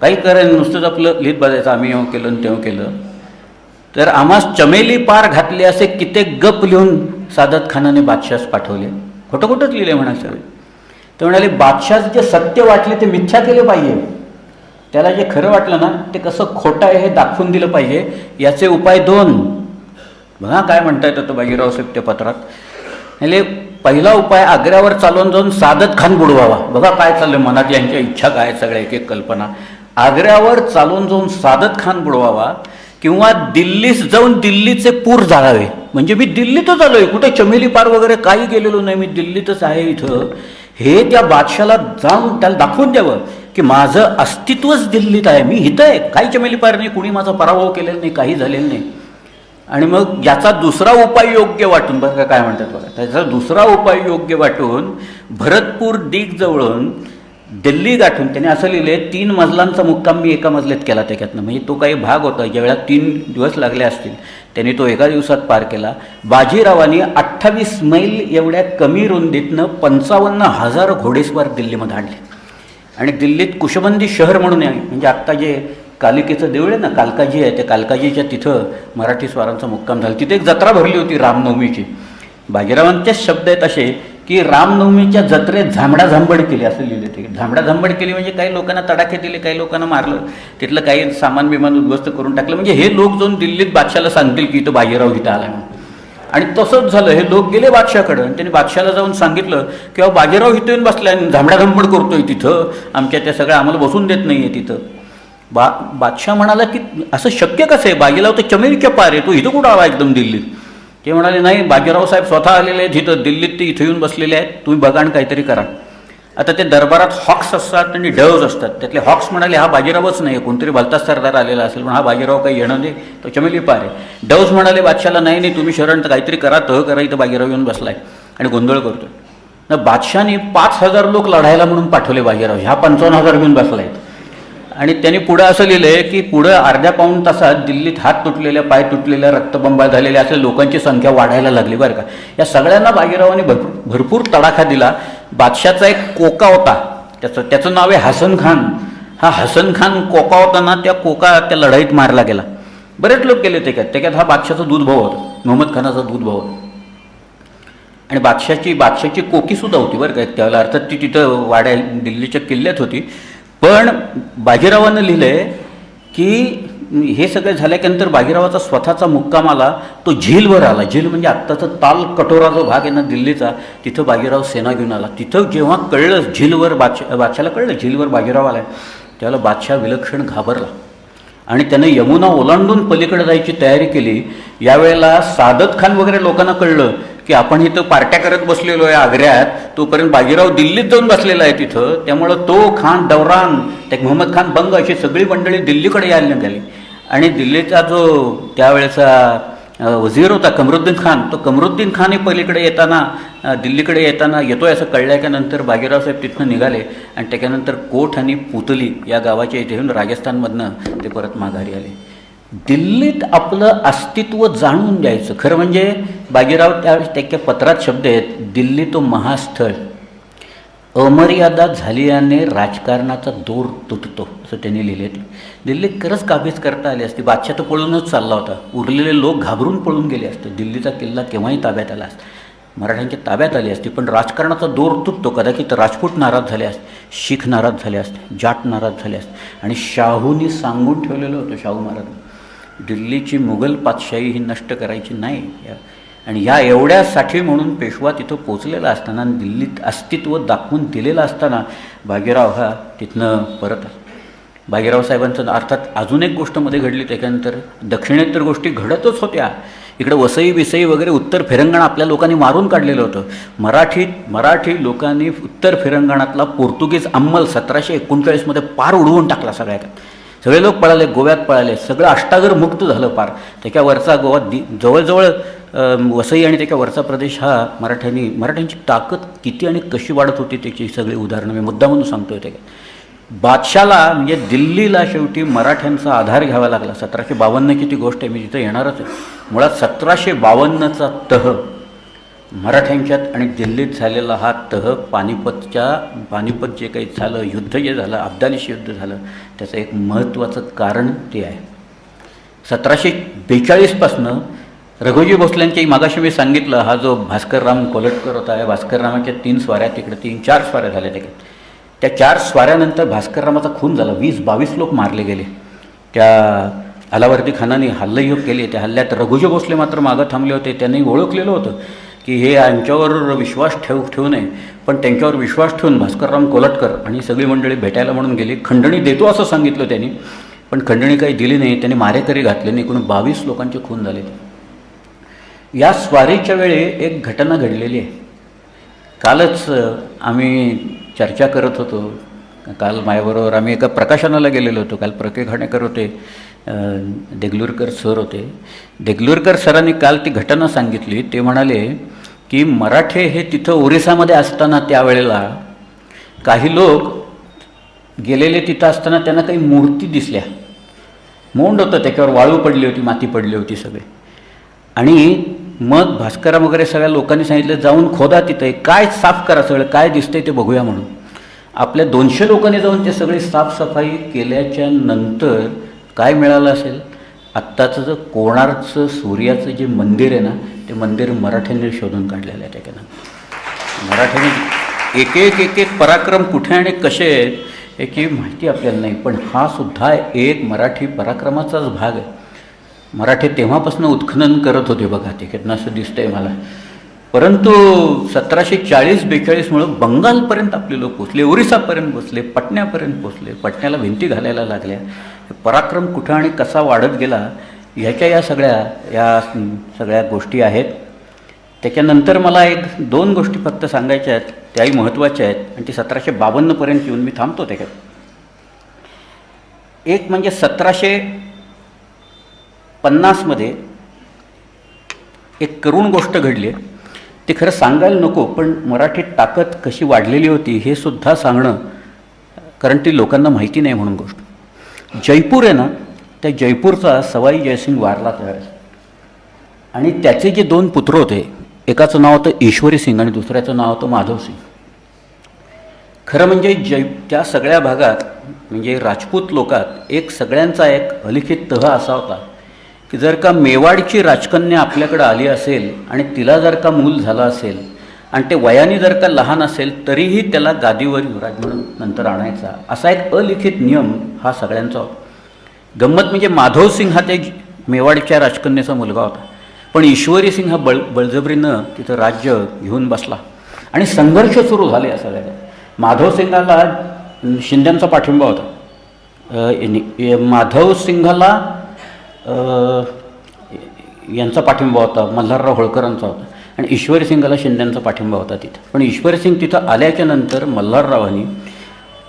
काही करेल नुसतंच आपलं लिहित बसायचं, आम्ही येऊ केलं आणि तेव्हा केलं. तर आम्हास चमेली पार घातले असे कित्येक गप लिहून सादत खानाने बादशास पाठवले. खोटं खोटंच लिहिले म्हणायचं. ते म्हणाले बादशास जे सत्य वाटले ते मिथ्या केले पाहिजे, त्याला जे खरं वाटलं ना ते कसं खोटं आहे हे दाखवून दिलं पाहिजे. याचे उपाय 2 बघा काय म्हणता येतं तो बाजीराव साहेब त्या पत्रात. म्हणजे पहिला उपाय आग्र्यावर चालून जाऊन सादत खान बुडवावा. बघा काय चाललं मनात, यांच्या इच्छा काय सगळ्या एक एक कल्पना. आग्र्यावर चालून जाऊन सादत खान बुडवावा किंवा दिल्लीस जाऊन दिल्लीचे पूर जाळावे. म्हणजे मी दिल्लीतच आलोय, कुठे चमेली पार वगैरे काही गेलेलो नाही, मी दिल्लीतच आहे इथं, हे त्या बादशाला जाऊन त्याला दाखवून द्यावं की माझं अस्तित्वच दिल्लीत आहे, मी इथं आहे, काही चमेली पार नाही, कुणी माझा पराभव केलेला नाही, काही झालेलं नाही. आणि मग याचा दुसरा उपाय योग्य वाटून, बघा काय म्हणतात बघा, त्याचा दुसरा उपाय योग्य वाटून भरतपूर दिग जवळून दिल्ली गाठून त्याने असं लिहिले 3 मजलांचा मुक्काम मी एका मजल्यात केला त्याच्यातनं. म्हणजे तो काही भाग होता, ज्यावेळेला 3 दिवस लागले असतील त्यांनी तो एका दिवसात पार केला. बाजीरावांनी 28 मैल एवढ्या कमी रुंदीतनं 55,000 घोडेस्वार दिल्लीमध्ये आणले आणि दिल्लीत कुशबंदी शहर म्हणून आहे, म्हणजे आत्ता जे कालिकेचं देऊळ आहे ना, कालकाजी आहे, त्या कालकाजीच्या तिथं मराठी स्वारांचा मुक्काम झाला. तिथे एक जत्रा भरली होती रामनवमीची. बाजीरावांचेच शब्द आहेत असे की रामनवमीच्या जत्रेत झांबडाझांबड केली असं लिहिलं. ते झांबडाझांबड केली म्हणजे काही लोकांना तडाखे दिले, काही लोकांना मारलं, तिथलं काही सामान बिमान उद्ध्वस्त करून टाकलं. म्हणजे हे लोक जाऊन दिल्लीत बादशाला सांगतील की इथं बाजीराव इथं आला म्हणून. आणि तसंच झालं. हे लोक गेले बादशाकडं आणि त्यांनी बादशाला जाऊन सांगितलं की बाजीराव इथं येऊन बसला आणि झांबडाझांबड करतोय तिथं, आमच्या त्या सगळ्या आम्हाला बसून देत नाही आहे तिथं. बादशाह म्हणाला की असं शक्य कसं आहे, बाजीराव तर चमेलीच्या पार आहे, तो इथं कुठं आला एकदम दिल्लीत. ते म्हणाले नाही, बाजीराव साहेब स्वतः आलेले आहेत इथं दिल्लीत, ते इथं येऊन बसलेले आहेत, तुम्ही बघा आणि काहीतरी करा. आता ते दरबारात हॉक्स असतात आणि डव्ज असतात. त्यातले हॉक्स म्हणाले हा बाजीरावच नाही, कोणतरी भलताच सरदार आलेला असेल, पण हा बाजीराव काही येणं नाही, तो चमेली पार आहे. डव्ज म्हणाले बादशाला नाही नाही, तुम्ही शरण तर काहीतरी करा, तह करा, इथं बाजीराव येऊन बसलाय आणि गोंधळ करतोय. ना बादशाने 5,000 लोक लढायला म्हणून पाठवले बाजीराव, ह्या 55,000 घेऊन बसलायत. आणि त्यांनी पुढं असं लिहिलंय की पुढं अर्ध्या पाऊण तासात दिल्लीत हात तुटलेल्या, पाय तुटलेल्या, रक्तबंबाळ झालेल्या अशा लोकांची संख्या वाढायला लागली बरं का. या सगळ्यांना बाजीरावाने भरपूर तडाखा दिला. बादशाचा एक कोका होता, त्याचं नाव आहे हसन खान. हा हसन खान कोका होता ना, त्या लढाईत मारला गेला. बरेच लोक गेले त्याच्यात हा बादशाचा दूध भाऊ होता, मोहम्मद खानाचा दूध भाऊ होता. आणि बादशाची कोकीसुद्धा होती बरं का त्यावेळेला, अर्थात ती तिथं दिल्लीच्या किल्ल्यात होती. पण बाजीरावानं लिहिलंय की हे सगळं झाल्यानंतर बाजीरावाचा स्वतःचा मुक्काम आला, तो झीलवर आला. झील म्हणजे आत्ताचं ताल कटोरा जो भाग आहे ना दिल्लीचा, तिथं बाजीराव सेना घेऊन आला. तिथं जेव्हा कळलं झीलवर बादशाला कळलं झीलवर बाजीराव आला, त्यावेळेला बादशाह विलक्षण घाबरला आणि त्यानं यमुना ओलांडून पलीकडे जायची तयारी केली. यावेळेला सादत खान वगैरे लोकांना कळलं की आपण इथं पार्ट्या करत बसलेलो आहे आग्र्यात, तोपर्यंत बाजीराव दिल्लीत जाऊन बसलेला आहे तिथं. त्यामुळं तो खान, दौरान, ते मोहम्मद खान बंग अशी सगळी मंडळी दिल्लीकडे यायला निघाली. आणि दिल्लीचा जो त्यावेळेचा वजीर होता कमरुद्दीन खान, तो कमरुद्दीन खान हे पलीकडे येताना, दिल्लीकडे येताना येतोय असं कळल्याच्यानंतर बाजीराव साहेब तिथनं निघाले आणि त्याच्यानंतर कोठ आणि पुतली या गावाच्या इथे येऊन राजस्थानमधनं ते परत माघारी आले. दिल्लीत आपलं अस्तित्व जाणून द्यायचं. खरं म्हणजे बाजीराव त्याच्या पत्रात शब्द आहेत, दिल्ली तो महास्थळ, अमर्यादा झाल्याने राजकारणाचा दोर तुटतो, असं त्यांनी लिहिले. दिल्लीत खरंच काबीज करता आली असती. बादशाह तर पळूनच चालला होता, उरलेले लोक घाबरून पळून गेले असते. दिल्लीचा किल्ला केव्हाही ताब्यात आला असता, मराठ्यांच्या ताब्यात आली असती. पण राजकारणाचा दोर तुटतो. कदाचित राजपूत नाराज झाले असते, शीख नाराज झाले असते, जाट नाराज झाले असते. आणि शाहूंनी सांगून ठेवलेलं होतं, शाहू महाराज, दिल्लीची मुघल पातशाही ही नष्ट करायची नाही. आणि ह्या एवढ्यासाठी म्हणून पेशवा तिथं पोचलेला असताना, दिल्लीत अस्तित्व दाखवून दिलेलं असताना बाजीराव हा तिथनं परत बाजीराव साहेबांचं अर्थात अजून एक गोष्ट मध्ये घडली. त्याच्यानंतर दक्षिणेतर गोष्टी घडतच होत्या. इकडे वसई बिसई वगैरे उत्तर फिरंगण आपल्या लोकांनी मारून काढलेलं होतं. मराठी लोकांनी उत्तर फिरंगणातला पोर्तुगीज अंमल 1739 मध्ये पार उडवून टाकला सगळ्यात. सगळे लोक पळाले, गोव्यात पळाले, सगळं अष्टागर मुक्त झालं पार. त्याच्यावरचा गोवा जवळजवळ वसई आणि त्याच्यावरचा प्रदेश हा मराठ्यांची ताकद किती आणि कशी वाढत होती त्याची सगळी उदाहरणं मी मुद्दा म्हणून सांगतोय. ते बादशाला म्हणजे दिल्लीला शेवटी मराठ्यांचा आधार घ्यावा लागला. 1752ची ती गोष्ट आहे, मी तिथं येणारच आहे. मुळात 1752चा तह मराठ्यांच्यात आणि दिल्लीत झालेला हा तह पानिपत जे काही झालं, युद्ध जे झालं, अफगाणिस्तान युद्ध झालं, त्याचं एक महत्त्वाचं कारण ते आहे. 1742पासनं रघुजी भोसल्यांच्या मागाशी मी सांगितलं, हा जो भास्करराम कोलटकर होता, या भास्कररामाच्या 3 स्वाऱ्या, तिकडे 3-4 स्वाऱ्या झाल्या. त्या 4 स्वाऱ्यानंतर भास्कररामाचा खून झाला. 20-22 लोक मारले गेले. त्या अलावर्दी खानाने हल्लेयोग केले. त्या हल्ल्यात रघुजी भोसले मात्र मागं थांबले होते. त्यांनी ओळखलेलं होतं की हे यांच्यावर विश्वास ठेवू नये. पण त्यांच्यावर विश्वास ठेवून भास्करराम कोलटकर आणि सगळी मंडळी भेटायला म्हणून गेली. खंडणी देतो असं सांगितलं त्यांनी, पण खंडणी काही दिली नाही. त्यांनी मारेकरी घातले नाही. एकूण 22 लोकांचे खून झाले. या स्वारीच्या वेळी एक घटना घडलेली आहे. कालच आम्ही चर्चा करत होतो. काल माझ्याबरोबर आम्ही एका प्रकाशनाला गेलेलो होतो. काल प्रके खाणेकर होते, देगलूरकर सर होते. देगलूरकर सरांनी काल ती घटना सांगितली. ते म्हणाले की मराठे हे तिथं ओरिसामध्ये असताना त्यावेळेला काही लोक गेलेले तिथं असताना त्यांना काही मूर्ती दिसल्या. मोंड होतं, त्याच्यावर वाळू पडली होती, माती पडली होती सगळे. आणि मग भास्करराम वगैरे सगळ्या लोकांनी सांगितलं जाऊन खोदा तिथे, काय साफ करा, सगळं काय दिसतंय ते बघूया म्हणून. आपल्या 200 लोकांनी जाऊन ते सगळी साफसफाई केल्याच्या नंतर काय मिळालं असेल, आत्ताचं जे कोणार्कचं सूर्याचं जे मंदिर आहे ना, ते मंदिर मराठ्यांनी शोधून काढलेलं आहे. त्याच्यानं मराठ्यांनी एक पराक्रम कुठे आणि कसे आहेत याची माहिती आपल्याला नाही. पण हा सुद्धा एक मराठी पराक्रमाचाच भाग आहे. मराठी तेव्हापासून उत्खनन करत होते बघा, त्याच्यातनं असं दिसतंय मला. परंतु 1740-42 बंगालपर्यंत आपले लोक पोचले, ओरिसापर्यंत पोचले, पटण्यापर्यंत पोचले, पटण्याला भिंती घालायला लागल्या. पराक्रम कुठं आणि कसा वाढत गेला ह्याच्या या सगळ्या गोष्टी आहेत. त्याच्यानंतर मला 1-2 गोष्टी फक्त सांगायच्या आहेत, त्याही महत्त्वाच्या आहेत आणि ती 1752पर्यंत येऊन मी थांबतो त्याच्यात. एक म्हणजे 1750 एक करुण गोष्ट घडली आहे. ते खरं सांगायला नको, पण मराठीत ताकद कशी वाढलेली होती हे सुद्धा सांगणं, कारण ती लोकांना माहिती नाही म्हणून गोष्ट. जयपूर आहे ना, त्या जयपूरचा सवाई जयसिंग वारला त्यावेळेस आणि त्याचे जे 2 पुत्र होते, एकाचं नाव होतं ईश्वरी सिंग आणि दुसऱ्याचं नाव होतं माधव सिंग. खरं म्हणजे त्या सगळ्या भागात म्हणजे राजपूत लोकात सगळ्यांचा एक अलिखित तह असा होता की जर का मेवाडची राजकन्या आपल्याकडे आली असेल आणि तिला जर का मूल झालं असेल आणि ते वयाने जर का लहान असेल तरीही त्याला गादीवर युवराज म्हणून नंतर आणायचा, असा एक अलिखित नियम हा सगळ्यांचा होता. गंमत म्हणजे माधव सिंग हा ते मेवाडच्या राजकन्याचा मुलगा होता, पण ईश्वरी सिंग हा बळजबरीनं तिथं राज्य घेऊन बसला आणि संघर्ष सुरू झाले या सगळ्या. माधव सिंगाला शिंद्यांचा पाठिंबा होता, माधव सिंगाला यांचा पाठिंबा होता, मल्हारराव होळकरांचा होता आणि ईश्वरी सिंगाला शिंद्यांचा पाठिंबा होता तिथं. पण ईश्वरी सिंग तिथं आल्याच्या नंतर मल्हाररावांनी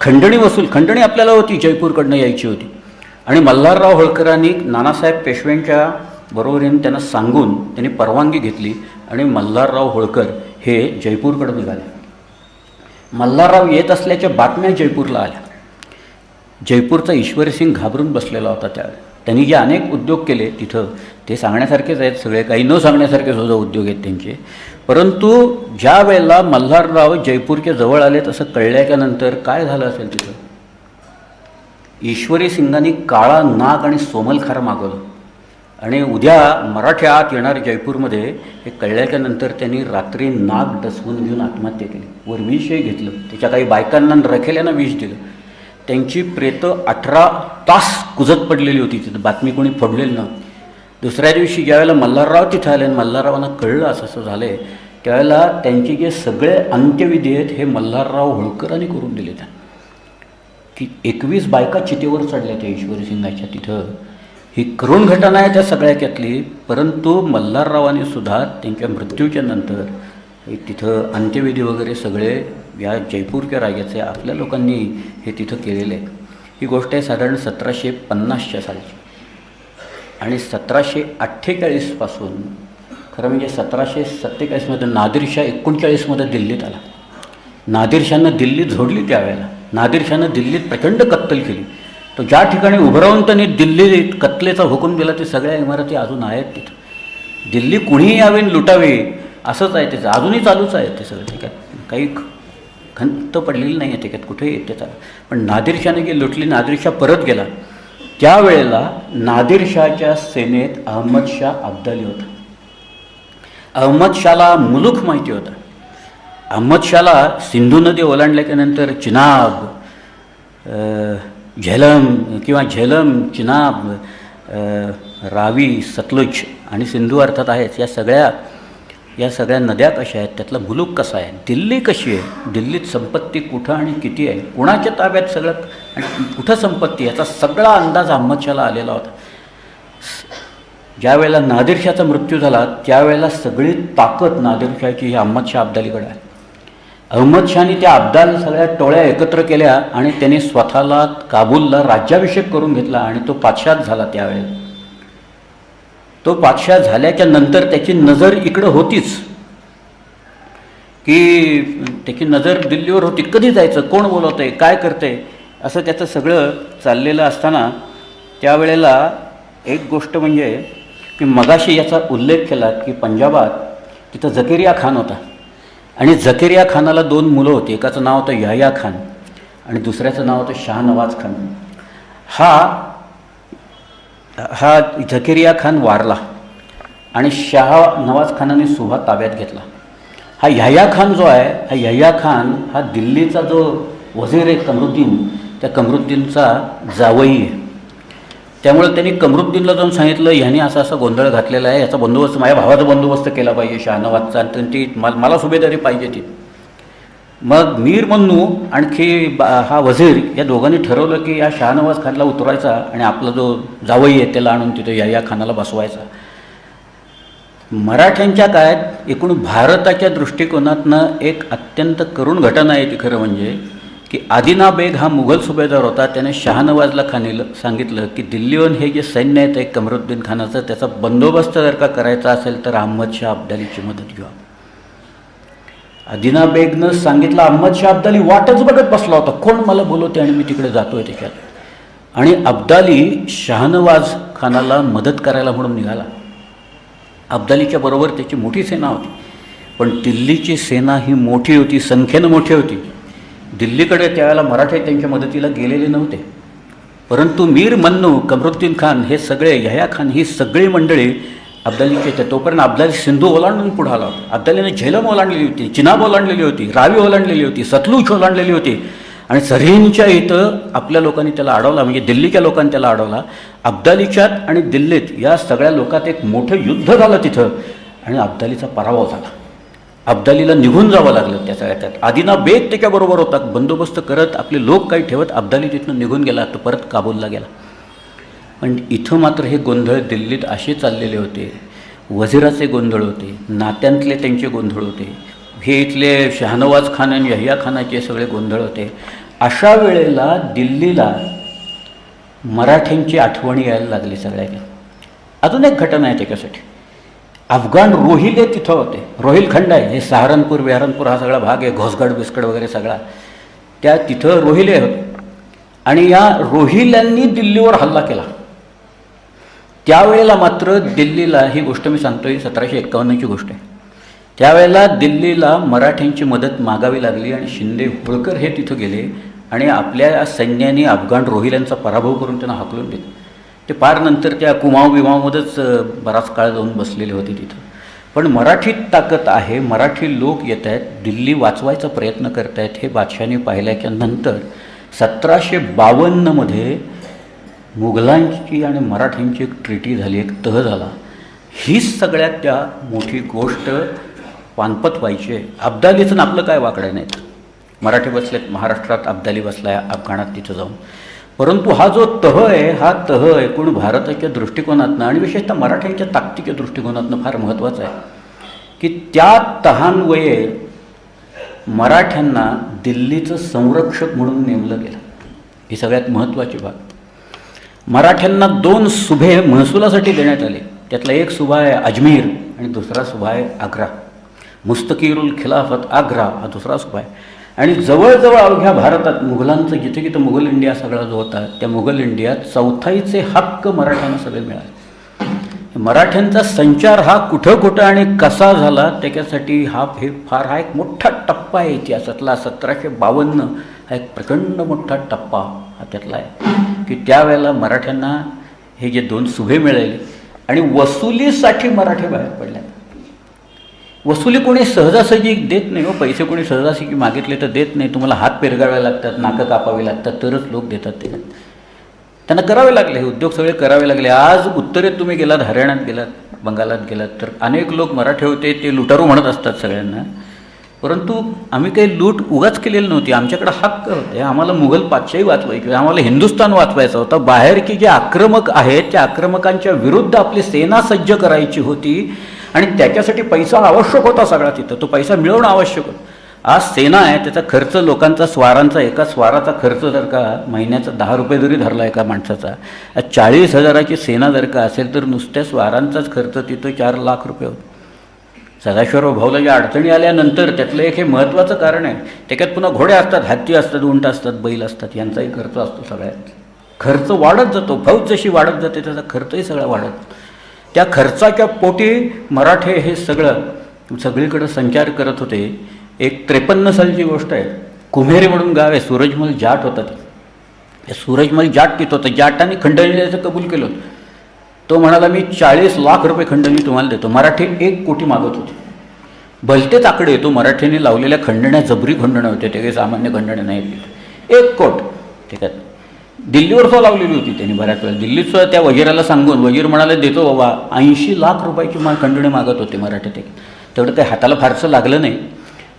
खंडणी आपल्याला होती, जयपूरकडनं यायची होती आणि मल्हारराव होळकरांनी नानासाहेब पेशव्यांच्या बरोबरीने त्यांना सांगून त्यांनी परवानगी घेतली आणि मल्हारराव होळकर हे जयपूरकडे निघाले. मल्हारराव येत असल्याच्या बातम्या जयपूरला आल्या. जयपूरचा ईश्वरी सिंग घाबरून बसलेला होता त्यावेळी. त्यांनी जे अनेक उद्योग केले तिथं ते सांगण्यासारखेच आहेत सगळे, काही न सांगण्यासारखे सुद्धा उद्योग आहेत त्यांचे. परंतु ज्या वेळेला मल्हारराव जयपूरच्या जवळ आले तसं कळल्याच्यानंतर काय झालं असेल तिथं, ईश्वरी सिंगांनी काळा नाग आणि सोमलखार मागवलं आणि उद्या मराठ्या आत येणार जयपूरमध्ये हे कळल्याच्यानंतर त्यांनी रात्री नाग डसवून घेऊन आत्महत्या केली. वर विषही घेतलं, त्याच्या काही बायकांना रखेल्यांना विष दिलं. त्यांची प्रेतं 18 तास कुजत पडलेली होती तिथं, बातमी कोणी फोडलेली नव्हती. दुसऱ्या दिवशी ज्यावेळेला मल्हारराव तिथं आले आणि मल्हाररावांना कळलं असं झालं आहे, त्यावेळेला त्यांचे जे सगळे अंत्यविधी आहेत हे मल्हारराव होळकरांनी करून दिले. त्या की 21 बायका चितेवर चढल्या त्या ईश्वरी सिंगाच्या तिथं. ही करुण घटना आहे त्या सगळ्याच्यातली. परंतु मल्हाररावांनी सुद्धा त्यांच्या मृत्यूच्या नंतर तिथं अंत्यविधी वगैरे सगळे या जयपूरच्या राजाचे आपल्या लोकांनी हे तिथं केलेलं आहे. ही गोष्ट आहे साधारण 1750च्या सालची आणि 1748 खरं म्हणजे 1747 नादिरशाह 39 दिल्लीत आला. नादिरशाहनं दिल्ली झोडली. त्यावेळेला नादिरशाहनं दिल्लीत प्रचंड कत्तल केली. तो ज्या ठिकाणी उभं राहून त्यांनी दिल्लीत कत्तलेचा हुकूम दिला ते सगळ्या इमारती अजून आहेत तिथं. दिल्ली कुणीही यावे लुटावे असंच आहे त्याचं, अजूनही चालूच आहे ते सगळं. ठीक आहे, काही खंत पडलेली नाही आहे त्याच्यात, कुठेही येते चालू. पण नादिरशाहने जी लुटली, नादिरशाह परत गेला. त्यावेळेला नादिरशाहच्या सेनेत अहमदशाह अब्दाली होता. अहमदशाहला मुलूक माहिती होता. अहमदशाहला सिंधू नदी ओलांडल्याच्यानंतर चिनाब, झेलम, चिनाब, रावी, सतलुज आणि सिंधू अर्थात आहेच, या सगळ्या नद्या कशा आहेत, त्यातला मुलूक कसा आहे, दिल्ली कशी आहे, दिल्लीत संपत्ती कुठं आणि किती आहे, कुणाच्या ताब्यात सगळं आणि कुठं संपत्ती, याचा सगळा अंदाज अहमदशाहला आलेला होता. ज्या वेळेला नादिरशाहचा मृत्यू झाला त्यावेळेला सगळी ताकद नादिरशाहची ही अहमदशाह अब्दालीकडे आहे. अहमदशाहनी त्या अब्दाल सगळ्या टोळ्या एकत्र केल्या आणि त्याने स्वतःला काबूलला राज्याभिषेक करून घेतला आणि तो पातशाह झाला. त्यावेळेला तो पातशाह झाल्याच्या नंतर त्याची नजर इकडं होतीच की त्याची नजर दिल्लीवर होती. कधी जायचं, कोण बोलवत आहे, काय करतं आहे, असं त्याचं सगळं चाललेलं असताना त्यावेळेला एक गोष्ट म्हणजे की मगाशी याचा उल्लेख केला की पंजाबात तिथं झकेरिया खान होता आणि झकेरिया खानाला 2 मुलं होती. एकाचं नाव होतं याह्या खान आणि दुसऱ्याचं नाव होतं शाहनवाज खान. हा झकेरिया खान वारला आणि शाहनवाज खानाने सुभा ताब्यात घेतला. हा याह्या खान जो आहे, हा याह्या खान हा दिल्लीचा जो वजीर आहे कमरुद्दीन, त्या कमरुद्दीनचा जावई आहे. त्यामुळे त्यांनी कमरुद्दीनला जाऊन सांगितलं, ह्याने असा गोंधळ घातलेला आहे, याचा बंदोबस्त, माझ्या भावाचा बंदोबस्त केला पाहिजे शहानवाजचा, आणि ती मला सुभेदारी पाहिजे ती. मग मीर मन्नू आणखी हा वजीर या दोघांनी ठरवलं की या शहानवाज खानला उतरायचा आणि आपला जो जावई आहे त्याला आणून तिथे या खानाला बसवायचा. मराठ्यांच्या काळात एकूण भारताच्या दृष्टिकोनातनं एक अत्यंत करुण घटना आहे ती खरं म्हणजे, की आदिना बेग हा मुघल सुभेदार होता. त्याने शहानवाजला सांगितलं की दिल्लीहून हे जे सैन्य आहे ते कमरुद्दीन खानाचं, त्याचा बंदोबस्त जर का करायचा असेल तर अहमद शाह अब्दालीची मदत घ्या. आदिना बेगनं सांगितलं, अहमद शाह अब्दाली वाटच बघत बसला होता, कोण मला बोलवते आणि मी तिकडे जातोय त्याच्यात. आणि अब्दाली शहानवाज खानाला मदत करायला म्हणून निघाला. अब्दालीच्या बरोबर त्याची मोठी सेना होती, पण दिल्लीची सेना ही मोठी होती, संख्येनं मोठी होती. दिल्लीकडे त्यावेळेला मराठे त्यांच्या मदतीला गेलेले नव्हते. परंतु मीर मन्नू, कमरुद्दीन खान हे सगळे, यह्या खान ही सगळी मंडळी अब्दालीच्या, तोपर्यंत अब्दाली सिंधू ओलांडून पुढे आला होता. अब्दालीने झेलम ओलांडलेली होती, चिनाब ओलांडलेली होती, रावी ओलांडलेली होती, सतलूज ओलांडलेली होती. आणि सरहिंदच्या इथं आपल्या लोकांनी त्याला अडवला, म्हणजे दिल्लीच्या लोकांनी त्याला अडवला. अब्दालीच्यात आणि दिल्लीत या सगळ्या लोकात एक मोठं युद्ध झालं तिथं, आणि अब्दालीचा पराभव झाला. अब्दालीला निघून जावं लागलं त्या सगळ्यात. आदिना बेग त्याच्याबरोबर होता, बंदोबस्त करत आपले लोक काही ठेवत अब्दाली तिथून निघून गेला, तो परत काबूलला गेला. पण इथं मात्र हे गोंधळ दिल्लीत असे चाललेले होते, वजिराचे गोंधळ होते, नात्यांतले त्यांचे गोंधळ होते, हे इथले शहानवाज खान आणि यह्या खानाचे सगळे गोंधळ होते. अशा वेळेला दिल्लीला मराठ्यांची आठवणी यायला लागली सगळ्यांना. अजून एक घटना आहे त्याच्यासाठी. अफगाण रोहिले तिथं होते, रोहिलखंड आहे, हे सहारनपूर बेहरनपूर हा सगळा भाग आहे, घोसगड बिस्कड वगैरे सगळा, त्या तिथं रोहिले होते. आणि या रोहिल्यांनी दिल्लीवर हल्ला केला. त्यावेळेला मात्र दिल्लीला, ही गोष्ट मी सांगतोय 1751ची गोष्ट आहे, त्यावेळेला दिल्लीला मराठ्यांची मदत मागावी लागली आणि शिंदे होळकर हे तिथं गेले आणि आपल्या सैन्याने अफगाण रोहिल्यांचा पराभव करून त्यांना हाकलून दिलं. ते पार नंतर त्या कुमाव बिमावमध्येच बराच काळ जाऊन बसलेले होते तिथं. पण मराठीत ताकद आहे, मराठी लोक येत आहेत, दिल्ली वाचवायचा प्रयत्न करत आहेत, हे बादशाहाने पाहिल्याच्या नंतर 1752मध्ये मुघलांची आणि मराठ्यांची एक ट्रीटी झाली, एक तह झाला. हीच सगळ्यात त्या मोठी गोष्ट पानपत व्हायची आहे. अब्दालीचं आपलं काय वाकडं नाहीत, मराठी बसलेत महाराष्ट्रात, अब्दाली बसलाय अफगाणात तिथं जाऊन. परंतु हा जो तह आहे, हा तह एकूण भारताच्या दृष्टिकोनातनं आणि विशेषतः मराठ्यांच्या ताकदीच्या दृष्टिकोनातनं फार महत्त्वाचा आहे, की त्या तहान्वये मराठ्यांना दिल्लीचं संरक्षक म्हणून नेमलं गेलं. ही सगळ्यात महत्त्वाची बाब. मराठ्यांना 2 सुभे महसुलासाठी देण्यात आले. त्यातला एक सुभा आहे अजमेर आणि दुसरा सुभा आहे आग्रा. मुस्तकीरुल खिलाफत आग्रा हा दुसरा सुभा आहे. आणि जवळजवळ अवघ्या भारतात मुघलांचं जिथे जिथं मुघल इंडिया सगळा जो होता, त्या मुघल इंडियात चौथाईचे हक्क मराठ्यांना सगळे मिळाले. मराठ्यांचा संचार हा कुठं कुठं आणि कसा झाला त्याच्यासाठी हा एक मोठा टप्पा आहे इतिहासातला. 1752 हा एक प्रचंड मोठा टप्पा हा त्यातला आहे, की त्यावेळेला मराठ्यांना हे जे 2 सुभे मिळाले आणि वसुलीसाठी मराठे बाहेर पडले. वसुली कोणी सहजासहजी देत नाही हो, पैसे कोणी सहजासहजी मागितले तर देत नाही. तुम्हाला हात पेरगावे लागतात, नाकं कापावी लागतात, तरच लोक देतात. ते त्यांना करावे लागले, हे उद्योग सगळे करावे लागले. आज उत्तरेत तुम्ही गेलात, हरियाणात गेलात, बंगालात गेलात, तर अनेक लोक मराठे होते, ते लुटारू म्हणत असतात सगळ्यांना. परंतु आम्ही काही लूट उगाच केलेली नव्हती, आमच्याकडे हक्क होते. आम्हाला मुघल पातशाही वाचवायची, आम्हाला हिंदुस्थान वाचवायचं होतं. बाहेरची जे आक्रमक आहेत त्या आक्रमकांच्या विरुद्ध आपली सेना सज्ज करायची होती आणि त्याच्यासाठी पैसा आवश्यक होता सगळा तिथं. तो पैसा मिळवणं आवश्यक होतं. आज सेना आहे, त्याचा खर्च लोकांचा स्वारांचा, एका स्वाराचा खर्च जर का महिन्याचा 10 रुपये जरी धरला एका माणसाचा, 40,000ची सेना जर का असेल तर नुसत्या स्वारांचाच खर्च तिथं 4 लाख रुपये होतो. सदाशिवराव भाऊला ज्या अडचणी आल्यानंतर त्यातलं एक हे महत्त्वाचं कारण आहे. त्याच्यात पुन्हा घोडे असतात, हत्ती असतात, उंट असतात, बैल असतात, यांचाही खर्च असतो. सगळ्यात खर्च वाढत जातो. फौज जशी वाढत जाते त्याचा खर्चही सगळा वाढत. त्या खर्चाच्या पोटी मराठे हे सगळीकडं संचार करत होते. एक 53 सालची गोष्ट आहे. कुम्हेरे म्हणून गाव आहे, सूरजमल जाट होता. ते सूरजमल जाट तिथं होतं. जाटाने खंडणी द्यायचं कबूल केलं. तो म्हणाला मी 40 लाख रुपये खंडणी तुम्हाला देतो. मराठी 1 कोटी मागत होते. भलतेच आकडे येतो. मराठीने लावलेल्या खंडण्या जबरी खंडण्या होत्या, ते काही सामान्य खंडण्या नाहीत. 1 कोट. ठीक आहे. दिल्लीवर सुद्धा लावलेली होती त्यांनी बऱ्याच वेळा. दिल्लीत सुद्धा त्या वजीराला सांगून वजीर म्हणाले देतो बाबा, 80 लाख रुपयाची खंडणी मागत होते मराठा ते. तेवढं काही हाताला फारसं लागलं नाही.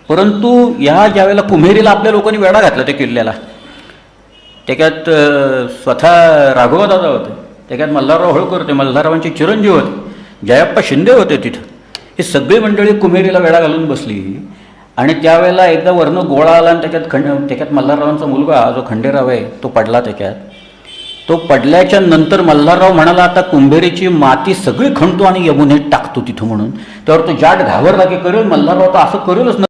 परंतु ह्या ज्यावेळेला कुम्हेरीला आपल्या लोकांनी वेढा घातला त्या किल्ल्याला, त्याच्यात स्वतः राघवदादा होते, त्याच्यात मल्हारराव होळकर होते, मल्हाररावांचे चिरंजीव होते, जयप्पा शिंदे होते तिथं. ही सगळी मंडळी कुम्हेरीला वेढा घालून बसली. आणि त्यावेळेला एकदा वरनं गोळा आला आणि त्याच्यात मल्हाररावांचा मुलगा जो खंडेराव आहे तो पडला. त्याच्यात तो पडल्याच्या नंतर मल्हारराव म्हणाला आता कुंभेरीची माती सगळी खणतो आणि यमुनेत टाकतो तिथं म्हणून. त्यावर तो जाट घाबरला की करेल मल्हारराव तर असं करेलच ना.